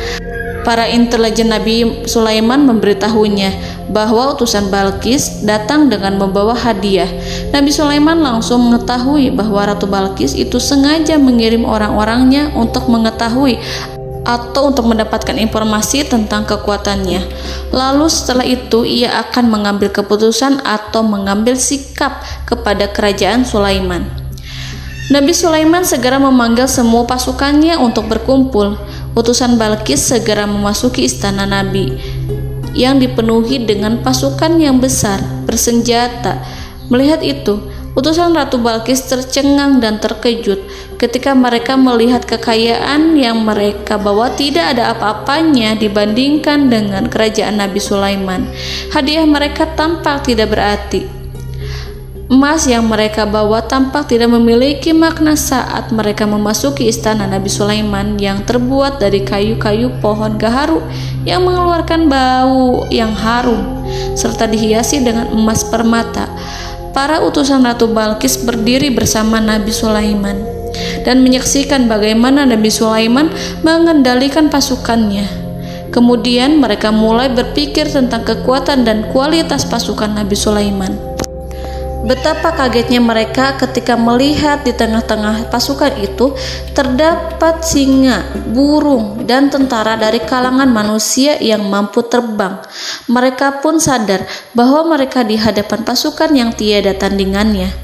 Para intelijen Nabi Sulaiman memberitahunya bahwa utusan Balqis datang dengan membawa hadiah. Nabi Sulaiman langsung mengetahui bahwa Ratu Balqis itu sengaja mengirim orang-orangnya untuk mengetahui atau untuk mendapatkan informasi tentang kekuatannya. Lalu setelah itu ia akan mengambil keputusan atau mengambil sikap kepada kerajaan Sulaiman. Nabi Sulaiman segera memanggil semua pasukannya untuk berkumpul. Utusan Balqis segera memasuki istana Nabi yang dipenuhi dengan pasukan yang besar bersenjata. Melihat itu, utusan Ratu Balqis tercengang dan terkejut ketika mereka melihat kekayaan yang mereka bawa tidak ada apa-apanya dibandingkan dengan kerajaan Nabi Sulaiman. Hadiah mereka tampak tidak berarti. Emas yang mereka bawa tampak tidak memiliki makna saat mereka memasuki istana Nabi Sulaiman yang terbuat dari kayu-kayu pohon gaharu yang mengeluarkan bau yang harum serta dihiasi dengan emas permata. Para utusan Ratu Balqis berdiri bersama Nabi Sulaiman dan menyaksikan bagaimana Nabi Sulaiman mengendalikan pasukannya. Kemudian mereka mulai berpikir tentang kekuatan dan kualitas pasukan Nabi Sulaiman. Betapa kagetnya mereka ketika melihat di tengah-tengah pasukan itu terdapat singa, burung, dan tentara dari kalangan manusia yang mampu terbang. Mereka pun sadar bahwa mereka di hadapan pasukan yang tiada tandingannya.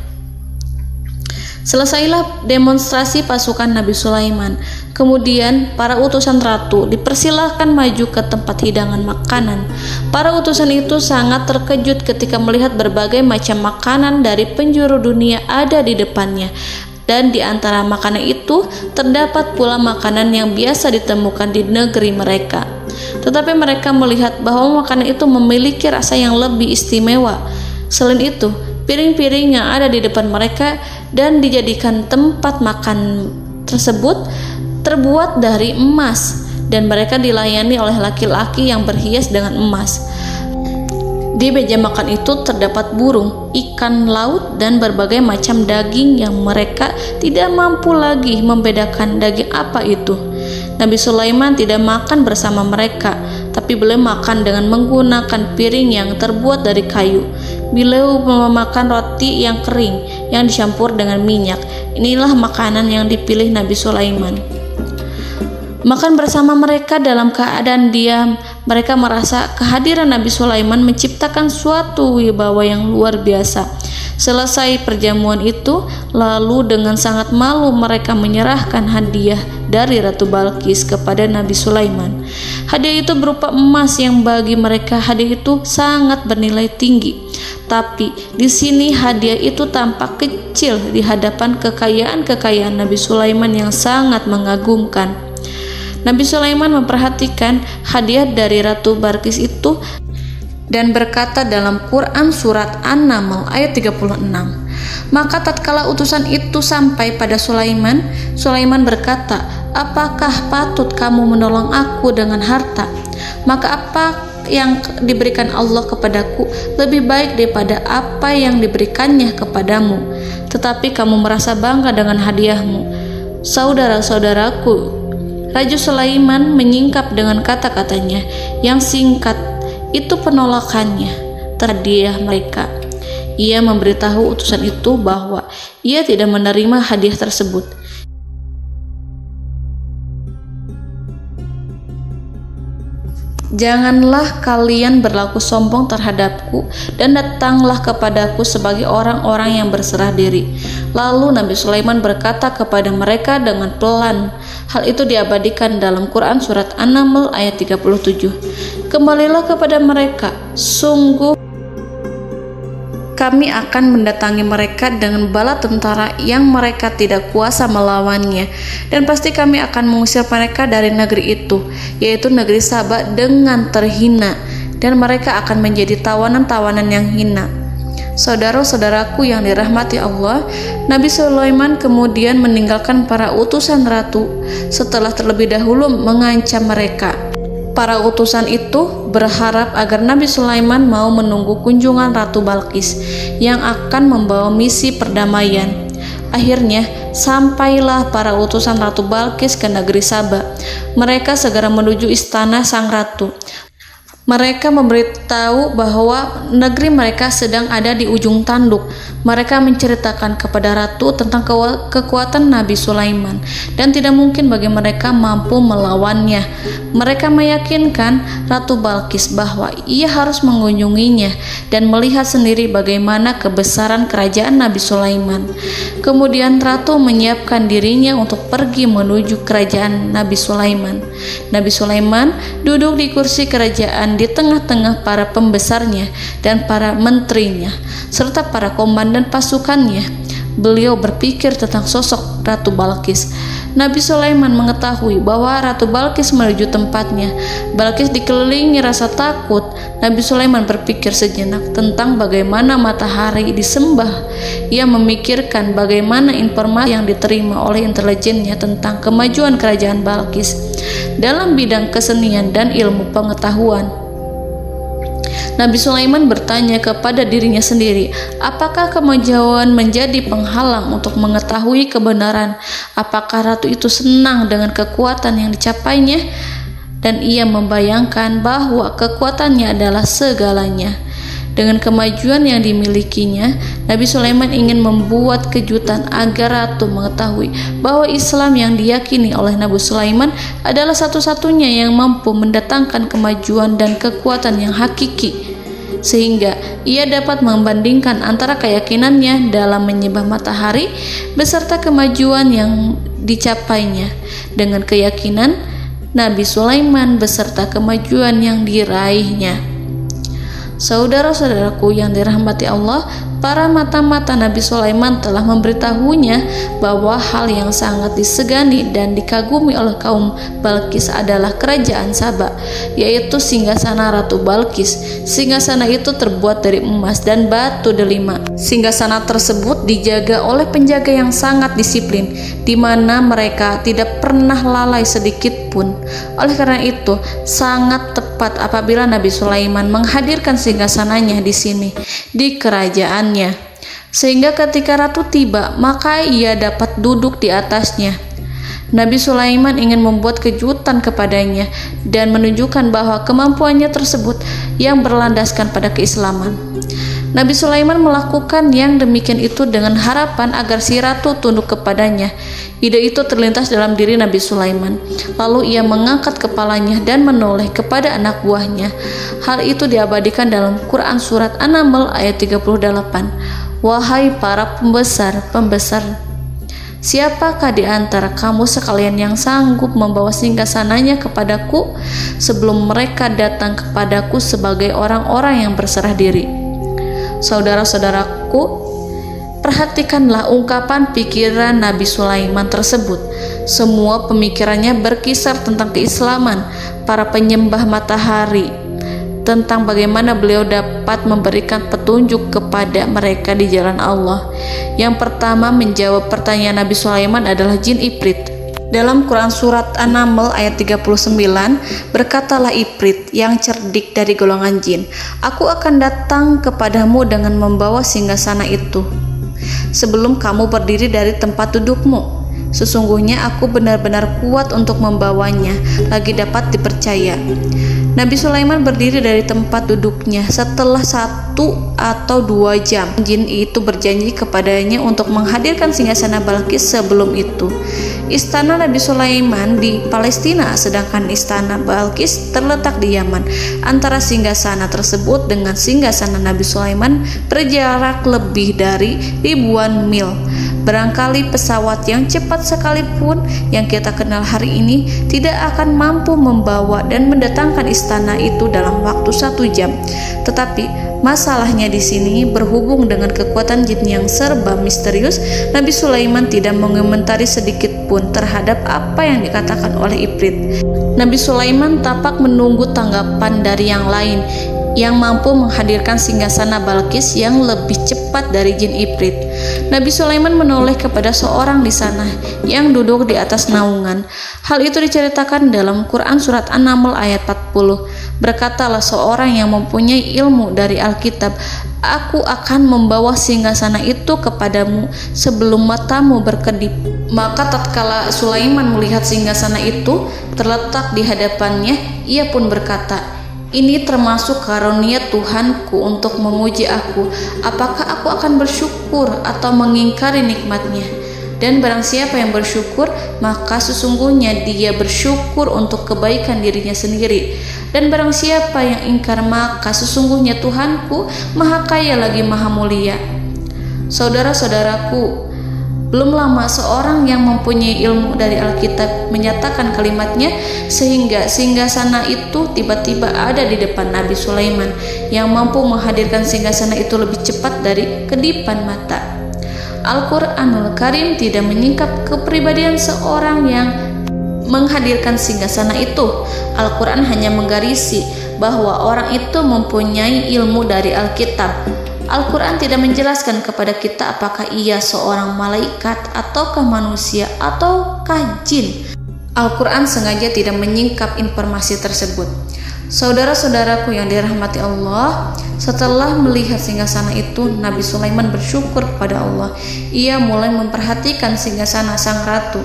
Selesailah demonstrasi pasukan Nabi Sulaiman. Kemudian para utusan ratu dipersilahkan maju ke tempat hidangan makanan. Para utusan itu sangat terkejut ketika melihat berbagai macam makanan dari penjuru dunia ada di depannya. Dan di antara makanan itu terdapat pula makanan yang biasa ditemukan di negeri mereka. Tetapi mereka melihat bahwa makanan itu memiliki rasa yang lebih istimewa. Selain itu, piring-piring yang ada di depan mereka dan dijadikan tempat makan tersebut terbuat dari emas, dan mereka dilayani oleh laki-laki yang berhias dengan emas. Di meja makan itu terdapat burung, ikan laut, dan berbagai macam daging yang mereka tidak mampu lagi membedakan daging apa itu. Nabi Sulaiman tidak makan bersama mereka, tapi beliau makan dengan menggunakan piring yang terbuat dari kayu. Beliau memakan roti yang kering yang dicampur dengan minyak. Inilah makanan yang dipilih Nabi Sulaiman. Makan bersama mereka dalam keadaan diam, mereka merasa kehadiran Nabi Sulaiman menciptakan suatu wibawa yang luar biasa. Selesai perjamuan itu, lalu dengan sangat malu mereka menyerahkan hadiah dari Ratu Balqis kepada Nabi Sulaiman. Hadiah itu berupa emas yang bagi mereka hadiah itu sangat bernilai tinggi. Tapi di sini hadiah itu tampak kecil di hadapan kekayaan-kekayaan Nabi Sulaiman yang sangat mengagumkan. Nabi Sulaiman memperhatikan hadiah dari Ratu Balqis itu dan berkata dalam Quran surat An-Naml ayat 36. Maka tatkala utusan itu sampai pada Sulaiman, Sulaiman berkata, "Apakah patut kamu menolong aku dengan harta? Maka apa yang diberikan Allah kepadaku lebih baik daripada apa yang diberikannya kepadamu. Tetapi kamu merasa bangga dengan hadiahmu." Saudara-saudaraku, Raja Sulaiman menyingkap dengan kata-katanya yang singkat. Itu penolakannya terhadap hadiah mereka. Ia memberitahu utusan itu bahwa ia tidak menerima hadiah tersebut. Janganlah kalian berlaku sombong terhadapku dan datanglah kepadaku sebagai orang-orang yang berserah diri. Lalu Nabi Sulaiman berkata kepada mereka dengan pelan. Hal itu diabadikan dalam Quran surat An-Naml ayat 37. Kembalilah kepada mereka, sungguh kami akan mendatangi mereka dengan bala tentara yang mereka tidak kuasa melawannya, dan pasti kami akan mengusir mereka dari negeri itu, yaitu negeri Saba, dengan terhina, dan mereka akan menjadi tawanan-tawanan yang hina. Saudara-saudaraku yang dirahmati Allah, Nabi Sulaiman kemudian meninggalkan para utusan ratu setelah terlebih dahulu mengancam mereka. Para utusan itu berharap agar Nabi Sulaiman mau menunggu kunjungan Ratu Balqis yang akan membawa misi perdamaian. Akhirnya sampailah para utusan Ratu Balqis ke negeri Saba. Mereka segera menuju istana sang ratu. Mereka memberitahu bahwa negeri mereka sedang ada di ujung tanduk. Mereka menceritakan kepada ratu tentang kekuatan Nabi Sulaiman dan tidak mungkin bagi mereka mampu melawannya. Mereka meyakinkan Ratu Balqis bahwa ia harus mengunjunginya dan melihat sendiri bagaimana kebesaran kerajaan Nabi Sulaiman. Kemudian ratu menyiapkan dirinya untuk pergi menuju kerajaan Nabi Sulaiman. Nabi Sulaiman duduk di kursi kerajaan di tengah-tengah para pembesarnya dan para menterinya serta para komandan pasukannya. Beliau berpikir tentang sosok Ratu Balqis. Nabi Sulaiman mengetahui bahwa Ratu Balqis menuju tempatnya. Balqis dikelilingi rasa takut. Nabi Sulaiman berpikir sejenak tentang bagaimana matahari disembah. Ia memikirkan bagaimana informasi yang diterima oleh intelijennya tentang kemajuan kerajaan Balqis dalam bidang kesenian dan ilmu pengetahuan. Nabi Sulaiman bertanya kepada dirinya sendiri, apakah kemajuan menjadi penghalang untuk mengetahui kebenaran? Apakah ratu itu senang dengan kekuatan yang dicapainya? Dan ia membayangkan bahwa kekuatannya adalah segalanya. Dengan kemajuan yang dimilikinya, Nabi Sulaiman ingin membuat kejutan agar ratu mengetahui bahwa Islam yang diyakini oleh Nabi Sulaiman adalah satu-satunya yang mampu mendatangkan kemajuan dan kekuatan yang hakiki, sehingga ia dapat membandingkan antara keyakinannya dalam menyembah matahari beserta kemajuan yang dicapainya dengan keyakinan Nabi Sulaiman beserta kemajuan yang diraihnya. Saudara-saudaraku yang dirahmati Allah, para mata-mata Nabi Sulaiman telah memberitahunya bahwa hal yang sangat disegani dan dikagumi oleh kaum Balkis adalah kerajaan Saba, yaitu singgasana Ratu Balkis. Singgasana itu terbuat dari emas dan batu delima. Singgasana tersebut dijaga oleh penjaga yang sangat disiplin, di mana mereka tidak pernah lalai sedikit pun. Oleh karena itu, sangat tepat apabila Nabi Sulaiman menghadirkan singgasananya di sini, di kerajaannya, sehingga ketika ratu tiba, maka ia dapat duduk di atasnya. Nabi Sulaiman ingin membuat kejutan kepadanya dan menunjukkan bahwa kemampuannya tersebut yang berlandaskan pada keislaman. Nabi Sulaiman melakukan yang demikian itu dengan harapan agar si ratu tunduk kepadanya. Ide itu terlintas dalam diri Nabi Sulaiman. Lalu ia mengangkat kepalanya dan menoleh kepada anak buahnya. Hal itu diabadikan dalam Quran Surat An-Naml ayat 38. Wahai para pembesar, siapakah di antara kamu sekalian yang sanggup membawa singgasananya kepadaku sebelum mereka datang kepadaku sebagai orang-orang yang berserah diri? Saudara-saudaraku, perhatikanlah ungkapan pikiran Nabi Sulaiman tersebut. Semua pemikirannya berkisar tentang keislaman, para penyembah matahari, tentang bagaimana beliau dapat memberikan petunjuk kepada mereka di jalan Allah. Yang pertama menjawab pertanyaan Nabi Sulaiman adalah jin Ifrit. Dalam Quran Surat An-Naml ayat 39, berkatalah Ifrit yang cerdik dari golongan jin, aku akan datang kepadamu dengan membawa singgasana itu sebelum kamu berdiri dari tempat dudukmu. Sesungguhnya aku benar-benar kuat untuk membawanya, lagi dapat dipercaya. Nabi Sulaiman berdiri dari tempat duduknya setelah 1 atau 2 jam. Jin itu berjanji kepadanya untuk menghadirkan singgasana Balkis sebelum itu. Istana Nabi Sulaiman di Palestina, sedangkan istana Balkis terletak di Yaman. Antara singgasana tersebut dengan singgasana Nabi Sulaiman berjarak lebih dari ribuan mil. Barangkali pesawat yang cepat sekalipun yang kita kenal hari ini tidak akan mampu membawa dan mendatangkan istana itu dalam waktu 1 jam. Tetapi masalahnya di sini berhubung dengan kekuatan jin yang serba misterius. Nabi Sulaiman tidak mengomentari sedikit pun terhadap apa yang dikatakan oleh Ifrit. Nabi Sulaiman tampak menunggu tanggapan dari yang lain yang mampu menghadirkan singgasana Balkis yang lebih cepat dari jin Ifrit. Nabi Sulaiman menoleh kepada seorang di sana yang duduk di atas naungan. Hal itu diceritakan dalam Quran Surat An-Naml ayat 40. Berkatalah seorang yang mempunyai ilmu dari Alkitab, aku akan membawa singgasana itu kepadamu sebelum matamu berkedip. Maka tatkala Sulaiman melihat singgasana itu terletak di hadapannya, ia pun berkata, ini termasuk karunia Tuhanku untuk menguji aku, apakah aku akan bersyukur atau mengingkari nikmatnya. Dan barang siapa yang bersyukur, maka sesungguhnya dia bersyukur untuk kebaikan dirinya sendiri. Dan barang siapa yang ingkar, maka sesungguhnya Tuhanku maha kaya lagi maha mulia. Saudara-saudaraku, belum lama seorang yang mempunyai ilmu dari Alkitab menyatakan kalimatnya, sehingga singgasana itu tiba-tiba ada di depan Nabi Sulaiman yang mampu menghadirkan singgasana itu lebih cepat dari kedipan mata. Al-Quranul Karim tidak menyingkap kepribadian seorang yang menghadirkan singgasana itu. Al-Quran hanya menggarisi bahwa orang itu mempunyai ilmu dari Alkitab. Al-Quran tidak menjelaskan kepada kita apakah ia seorang malaikat ataukah manusia ataukah jin. Al-Quran sengaja tidak menyingkap informasi tersebut. Saudara-saudaraku yang dirahmati Allah, setelah melihat singgasana itu, Nabi Sulaiman bersyukur kepada Allah. Ia mulai memperhatikan singgasana sang ratu.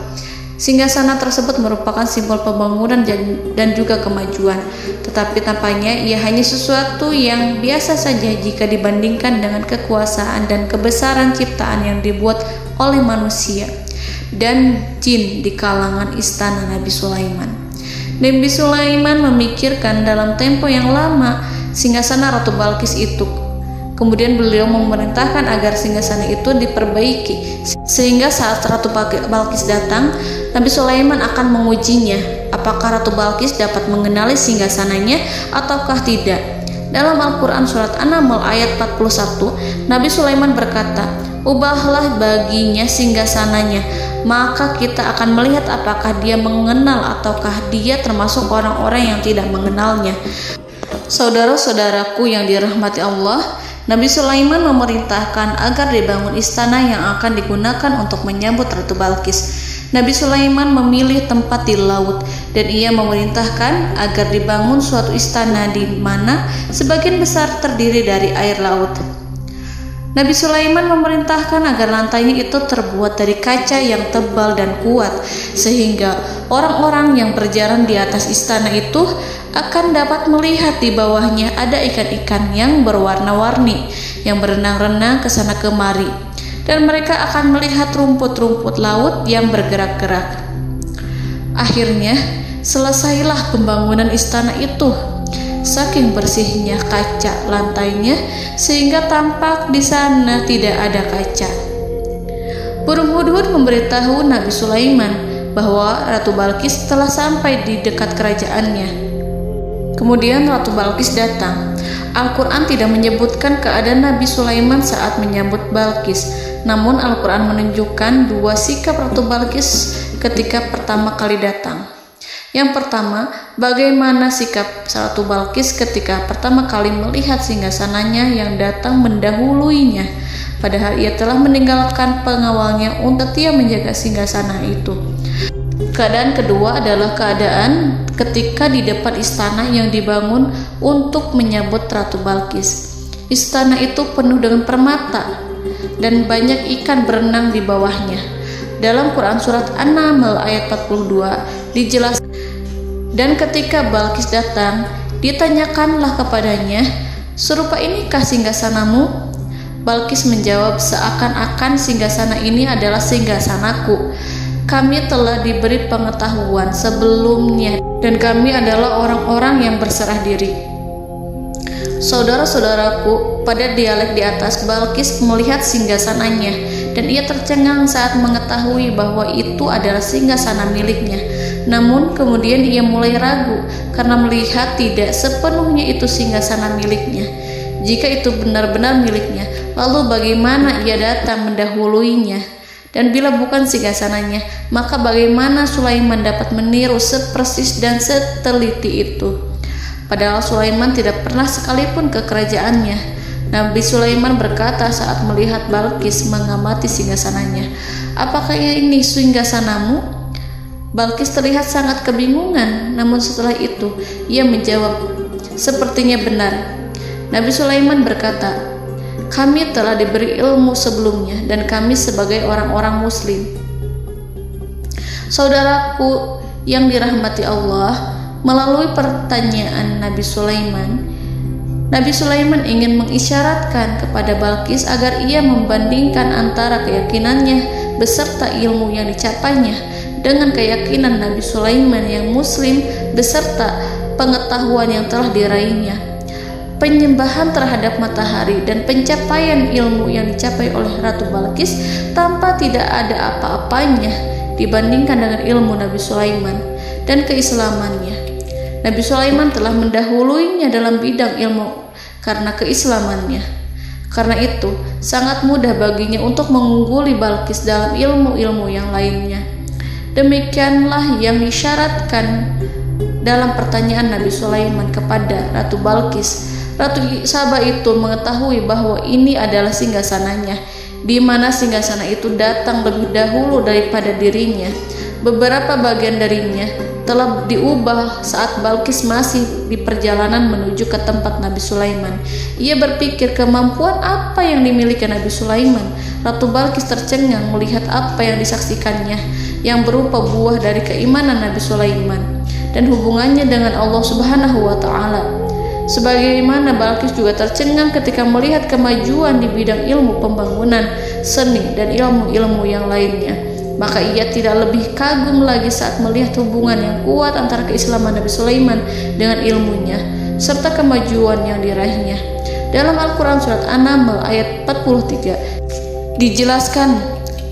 Singgasana tersebut merupakan simbol pembangunan dan juga kemajuan, tetapi tampaknya ia hanya sesuatu yang biasa saja jika dibandingkan dengan kekuasaan dan kebesaran ciptaan yang dibuat oleh manusia dan jin di kalangan istana Nabi Sulaiman. Nabi Sulaiman memikirkan dalam tempo yang lama singgasana Ratu Balkis itu. Kemudian beliau memerintahkan agar singgasana itu diperbaiki, sehingga saat Ratu Balkis datang, Nabi Sulaiman akan mengujinya apakah Ratu Balkis dapat mengenali singgasananya ataukah tidak. Dalam Al-Quran surat An-Naml ayat 41, Nabi Sulaiman berkata, "Ubahlah baginya singgasananya, maka kita akan melihat apakah dia mengenal ataukah dia termasuk orang-orang yang tidak mengenalnya." Saudara-saudaraku yang dirahmati Allah, Nabi Sulaiman memerintahkan agar dibangun istana yang akan digunakan untuk menyambut Ratu Balqis. Nabi Sulaiman memilih tempat di laut dan ia memerintahkan agar dibangun suatu istana di mana sebagian besar terdiri dari air laut. Nabi Sulaiman memerintahkan agar lantainya itu terbuat dari kaca yang tebal dan kuat sehingga orang-orang yang berjalan di atas istana itu akan dapat melihat di bawahnya ada ikan-ikan yang berwarna-warni yang berenang-renang ke sana kemari, dan mereka akan melihat rumput-rumput laut yang bergerak-gerak. Akhirnya, selesailah pembangunan istana itu. Saking bersihnya kaca lantainya sehingga tampak di sana tidak ada kaca. Burung hudhud memberitahu Nabi Sulaiman bahwa Ratu Balqis telah sampai di dekat kerajaannya. Kemudian Ratu Balqis datang. Al-Quran tidak menyebutkan keadaan Nabi Sulaiman saat menyambut Balqis, namun Al-Quran menunjukkan dua sikap Ratu Balqis ketika pertama kali datang. Yang pertama, bagaimana sikap Ratu Balqis ketika pertama kali melihat singgasananya yang datang mendahuluinya, padahal ia telah meninggalkan pengawalnya untuk setia menjaga singgasana itu. Keadaan kedua adalah keadaan ketika di depan istana yang dibangun untuk menyambut Ratu Balqis. Istana itu penuh dengan permata dan banyak ikan berenang di bawahnya. Dalam Quran surat An-Naml ayat 42 dijelaskan, dan ketika Balqis datang, ditanyakanlah kepadanya, "Serupa inikah singgasanamu?" Balqis menjawab, "Seakan-akan singgasana ini adalah singgasanaku. Kami telah diberi pengetahuan sebelumnya dan kami adalah orang-orang yang berserah diri." Saudara-saudaraku, pada dialek di atas, Balqis melihat singgasananya dan ia tercengang saat mengetahui bahwa itu adalah singgasana miliknya. Namun kemudian ia mulai ragu karena melihat tidak sepenuhnya itu singgasana miliknya. Jika itu benar-benar miliknya, lalu bagaimana ia datang mendahuluinya? Dan bila bukan singgasananya, maka bagaimana Sulaiman dapat meniru sepersis dan seteliti itu? Padahal Sulaiman tidak pernah sekalipun ke kerajaannya. Nabi Sulaiman berkata saat melihat Balqis mengamati singgasananya, "Apakah ini singgasanamu?" Balqis terlihat sangat kebingungan, namun setelah itu ia menjawab, "Sepertinya benar." Nabi Sulaiman berkata, "Kami telah diberi ilmu sebelumnya dan kami sebagai orang-orang muslim." Saudaraku yang dirahmati Allah, melalui pertanyaan Nabi Sulaiman ingin mengisyaratkan kepada Balqis agar ia membandingkan antara keyakinannya beserta ilmu yang dicapainya dengan keyakinan Nabi Sulaiman yang muslim beserta pengetahuan yang telah diraihnya. Penyembahan terhadap matahari dan pencapaian ilmu yang dicapai oleh Ratu Balqis tanpa tidak ada apa-apanya dibandingkan dengan ilmu Nabi Sulaiman dan keislamannya. Nabi Sulaiman telah mendahuluinya dalam bidang ilmu karena keislamannya. Karena itu, sangat mudah baginya untuk mengungguli Balqis dalam ilmu-ilmu yang lainnya. Demikianlah yang disyaratkan dalam pertanyaan Nabi Sulaiman kepada Ratu Balqis. Ratu Saba itu mengetahui bahwa ini adalah singgasananya, di mana singgasana itu datang lebih dahulu daripada dirinya. Beberapa bagian darinya telah diubah saat Balqis masih di perjalanan menuju ke tempat Nabi Sulaiman. Ia berpikir kemampuan apa yang dimiliki Nabi Sulaiman. Ratu Balqis tercengang melihat apa yang disaksikannya yang berupa buah dari keimanan Nabi Sulaiman dan hubungannya dengan Allah Subhanahu wa Ta'ala. Sebagaimana Balqis juga tercengang ketika melihat kemajuan di bidang ilmu pembangunan, seni, dan ilmu-ilmu yang lainnya. Maka ia tidak lebih kagum lagi saat melihat hubungan yang kuat antara keislaman Nabi Sulaiman dengan ilmunya, serta kemajuan yang diraihnya. Dalam Al-Quran surat An-Naml ayat 43 dijelaskan,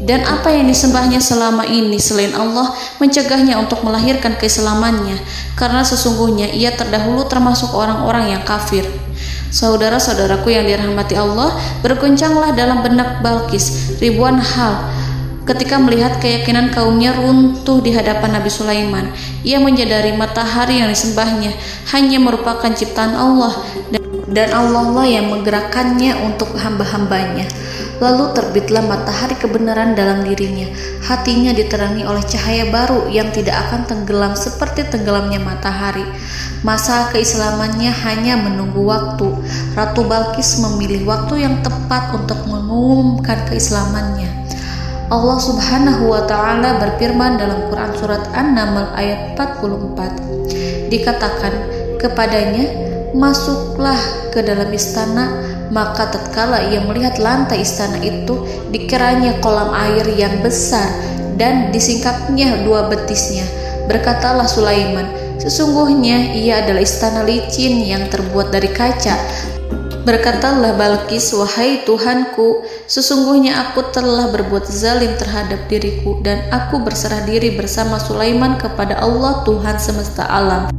dan apa yang disembahnya selama ini selain Allah mencegahnya untuk melahirkan keislamannya, karena sesungguhnya ia terdahulu termasuk orang-orang yang kafir. Saudara-saudaraku yang dirahmati Allah, bergoncanglah dalam benak Balqis ribuan hal ketika melihat keyakinan kaumnya runtuh di hadapan Nabi Sulaiman. Ia menyadari matahari yang disembahnya hanya merupakan ciptaan Allah, dan Allah lah yang menggerakkannya untuk hamba-hambanya. Lalu terbitlah matahari kebenaran dalam dirinya. Hatinya diterangi oleh cahaya baru yang tidak akan tenggelam seperti tenggelamnya matahari. Masa keislamannya hanya menunggu waktu. Ratu Balqis memilih waktu yang tepat untuk mengumumkan keislamannya. Allah Subhanahu wa Ta'ala berfirman dalam Quran Surat An-Naml ayat 44. Dikatakan kepadanya, masuklah ke dalam istana. Maka tatkala ia melihat lantai istana itu, dikiranya kolam air yang besar dan disingkapnya dua betisnya. Berkatalah Sulaiman, sesungguhnya ia adalah istana licin yang terbuat dari kaca. Berkatalah Balqis, wahai Tuhanku, sesungguhnya aku telah berbuat zalim terhadap diriku, dan aku berserah diri bersama Sulaiman kepada Allah Tuhan semesta alam.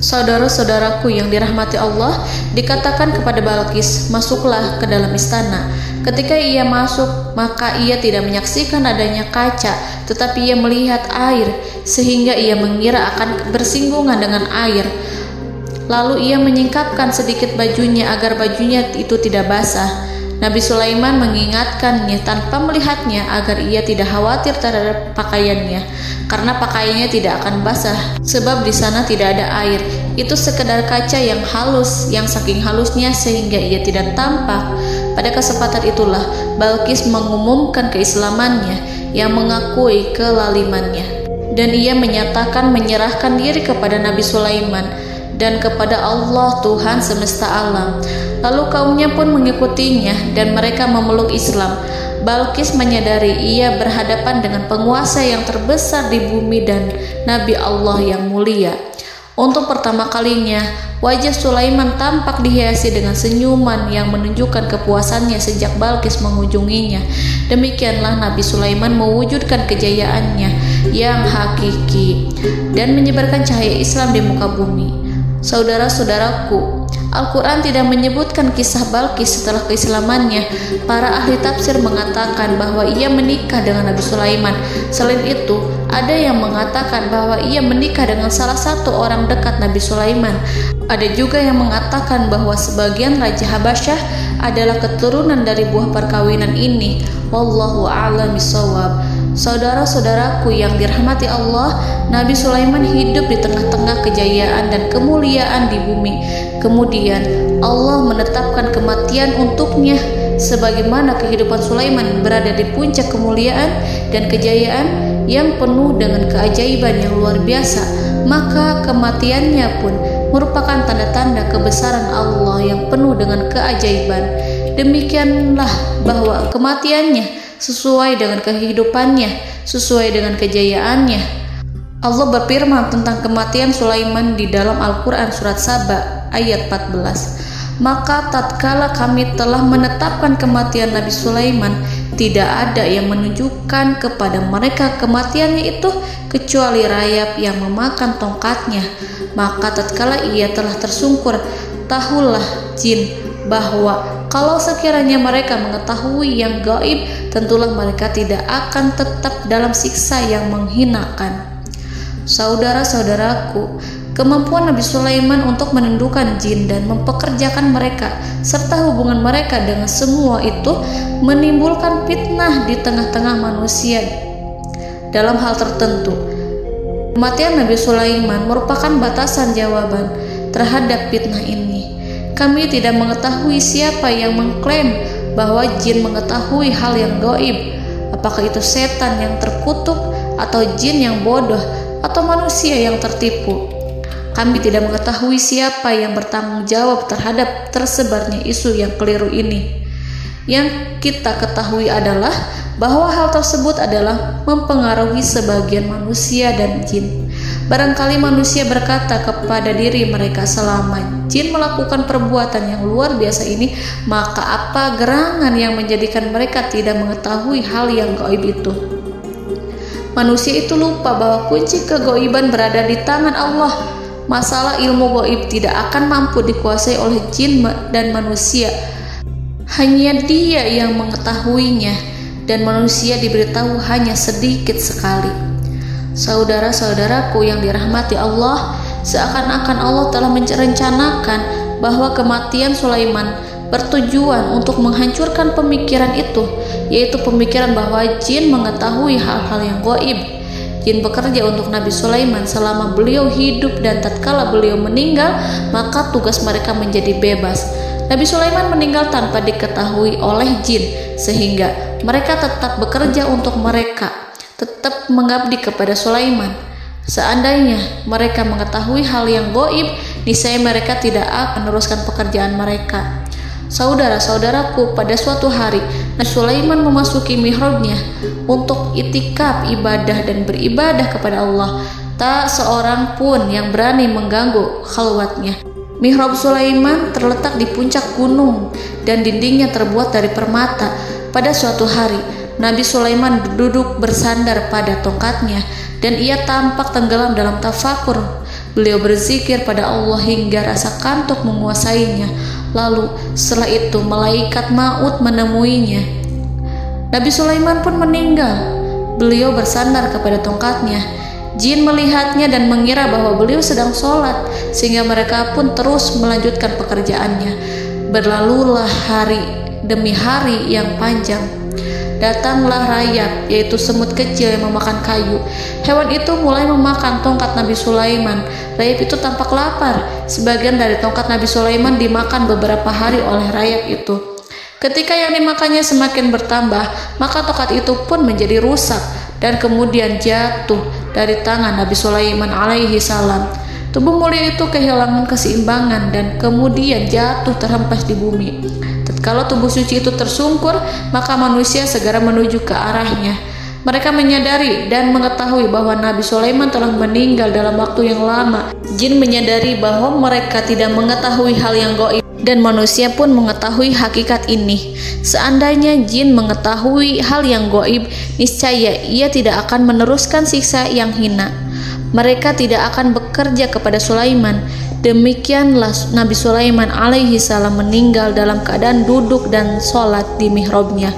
Saudara-saudaraku yang dirahmati Allah, dikatakan kepada Balqis, masuklah ke dalam istana. Ketika ia masuk, maka ia tidak menyaksikan adanya kaca, tetapi ia melihat air, sehingga ia mengira akan bersinggungan dengan air. Lalu ia menyingkapkan sedikit bajunya agar bajunya itu tidak basah. Nabi Sulaiman mengingatkannya tanpa melihatnya agar ia tidak khawatir terhadap pakaiannya, karena pakaiannya tidak akan basah, sebab di sana tidak ada air. Itu sekedar kaca yang halus, yang saking halusnya sehingga ia tidak tampak. Pada kesempatan itulah Balqis mengumumkan keislamannya yang mengakui kelalimannya, dan ia menyatakan menyerahkan diri kepada Nabi Sulaiman dan kepada Allah Tuhan semesta alam. Lalu kaumnya pun mengikutinya dan mereka memeluk Islam. Balqis menyadari ia berhadapan dengan penguasa yang terbesar di bumi dan Nabi Allah yang mulia. Untuk pertama kalinya, wajah Sulaiman tampak dihiasi dengan senyuman yang menunjukkan kepuasannya sejak Balqis mengunjunginya. Demikianlah Nabi Sulaiman mewujudkan kejayaannya yang hakiki dan menyebarkan cahaya Islam di muka bumi. Saudara-saudaraku, Al-Quran tidak menyebutkan kisah Balqis setelah keislamannya. Para ahli tafsir mengatakan bahwa ia menikah dengan Nabi Sulaiman. Selain itu, ada yang mengatakan bahwa ia menikah dengan salah satu orang dekat Nabi Sulaiman. Ada juga yang mengatakan bahwa sebagian Raja Habasyah adalah keturunan dari buah perkawinan ini. Wallahu a'lam bishawab. Saudara-saudaraku yang dirahmati Allah, Nabi Sulaiman hidup di tengah-tengah kejayaan dan kemuliaan di bumi. Kemudian Allah menetapkan kematian untuknya. Sebagaimana kehidupan Sulaiman berada di puncak kemuliaan dan kejayaan yang penuh dengan keajaiban yang luar biasa, maka kematiannya pun merupakan tanda-tanda kebesaran Allah yang penuh dengan keajaiban. Demikianlah bahwa kematiannya sesuai dengan kehidupannya, sesuai dengan kejayaannya. Allah berfirman tentang kematian Sulaiman di dalam Al-Quran Surat Saba ayat 14. Maka tatkala kami telah menetapkan kematian Nabi Sulaiman, tidak ada yang menunjukkan kepada mereka kematiannya itu kecuali rayap yang memakan tongkatnya. Maka tatkala ia telah tersungkur, tahulah jin bahwa kalau sekiranya mereka mengetahui yang gaib, tentulah mereka tidak akan tetap dalam siksa yang menghinakan. Saudara-saudaraku, kemampuan Nabi Sulaiman untuk menundukkan jin dan mempekerjakan mereka serta hubungan mereka dengan semua itu menimbulkan fitnah di tengah-tengah manusia dalam hal tertentu. Kematian Nabi Sulaiman merupakan batasan jawaban terhadap fitnah ini. Kami tidak mengetahui siapa yang mengklaim bahwa jin mengetahui hal yang gaib. Apakah itu setan yang terkutuk, atau jin yang bodoh, atau manusia yang tertipu? Kami tidak mengetahui siapa yang bertanggung jawab terhadap tersebarnya isu yang keliru ini. Yang kita ketahui adalah bahwa hal tersebut adalah mempengaruhi sebagian manusia dan jin. Barangkali manusia berkata kepada diri mereka, selama jin melakukan perbuatan yang luar biasa ini, maka apa gerangan yang menjadikan mereka tidak mengetahui hal yang gaib itu? Manusia itu lupa bahwa kunci kegaiban berada di tangan Allah. masalah ilmu gaib tidak akan mampu dikuasai oleh jin dan manusia. Hanya Dia yang mengetahuinya, dan manusia diberitahu hanya sedikit sekali. Saudara-saudaraku yang dirahmati Allah, seakan-akan Allah telah merencanakan bahwa kematian Sulaiman bertujuan untuk menghancurkan pemikiran itu, yaitu pemikiran bahwa jin mengetahui hal-hal yang gaib. Jin bekerja untuk Nabi Sulaiman selama beliau hidup, dan tatkala beliau meninggal, maka tugas mereka menjadi bebas. Nabi Sulaiman meninggal tanpa diketahui oleh jin, sehingga mereka tetap bekerja untuk mereka, tetap mengabdi kepada Sulaiman. Seandainya mereka mengetahui hal yang gaib, niscaya mereka tidak akan meneruskan pekerjaan mereka. Saudara-saudaraku, pada suatu hari Nabi Sulaiman memasuki mihrabnya untuk itikaf ibadah dan beribadah kepada Allah. Tak seorang pun yang berani mengganggu khalwatnya. Mihrab Sulaiman terletak di puncak gunung dan dindingnya terbuat dari permata. Pada suatu hari Nabi Sulaiman duduk bersandar pada tongkatnya, dan ia tampak tenggelam dalam tafakur. Beliau berzikir pada Allah hingga rasa kantuk menguasainya. Lalu setelah itu malaikat maut menemuinya. Nabi Sulaiman pun meninggal. Beliau bersandar kepada tongkatnya. Jin melihatnya dan mengira bahwa beliau sedang sholat, sehingga mereka pun terus melanjutkan pekerjaannya. Berlalulah hari demi hari yang panjang. Datanglah rayap, yaitu semut kecil yang memakan kayu. Hewan itu mulai memakan tongkat Nabi Sulaiman. Rayap itu tampak lapar. Sebagian dari tongkat Nabi Sulaiman dimakan beberapa hari oleh rayap itu. Ketika yang dimakannya semakin bertambah, maka tongkat itu pun menjadi rusak dan kemudian jatuh dari tangan Nabi Sulaiman alaihi salam. Tubuh mulia itu kehilangan keseimbangan dan kemudian jatuh terhempas di bumi. Kalau tubuh suci itu tersungkur, maka manusia segera menuju ke arahnya. Mereka menyadari dan mengetahui bahwa Nabi Sulaiman telah meninggal dalam waktu yang lama. Jin menyadari bahwa mereka tidak mengetahui hal yang gaib, dan manusia pun mengetahui hakikat ini. Seandainya jin mengetahui hal yang gaib, niscaya ia tidak akan meneruskan siksa yang hina. Mereka tidak akan bekerja kepada Sulaiman. Demikianlah Nabi Sulaiman alaihi salam meninggal dalam keadaan duduk dan sholat di mihrabnya.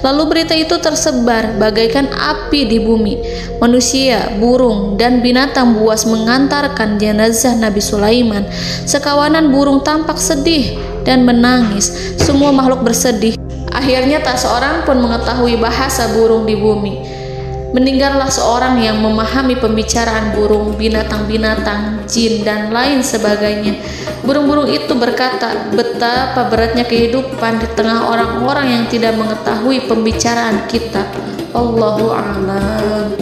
Lalu berita itu tersebar bagaikan api di bumi. Manusia, burung, dan binatang buas mengantarkan jenazah Nabi Sulaiman. Sekawanan burung tampak sedih dan menangis. Semua makhluk bersedih. Akhirnya tak seorang pun mengetahui bahasa burung di bumi. Meninggallah seorang yang memahami pembicaraan burung, binatang-binatang, jin, dan lain sebagainya. Burung-burung itu berkata, betapa beratnya kehidupan di tengah orang-orang yang tidak mengetahui pembicaraan kita. Allahu a'lam.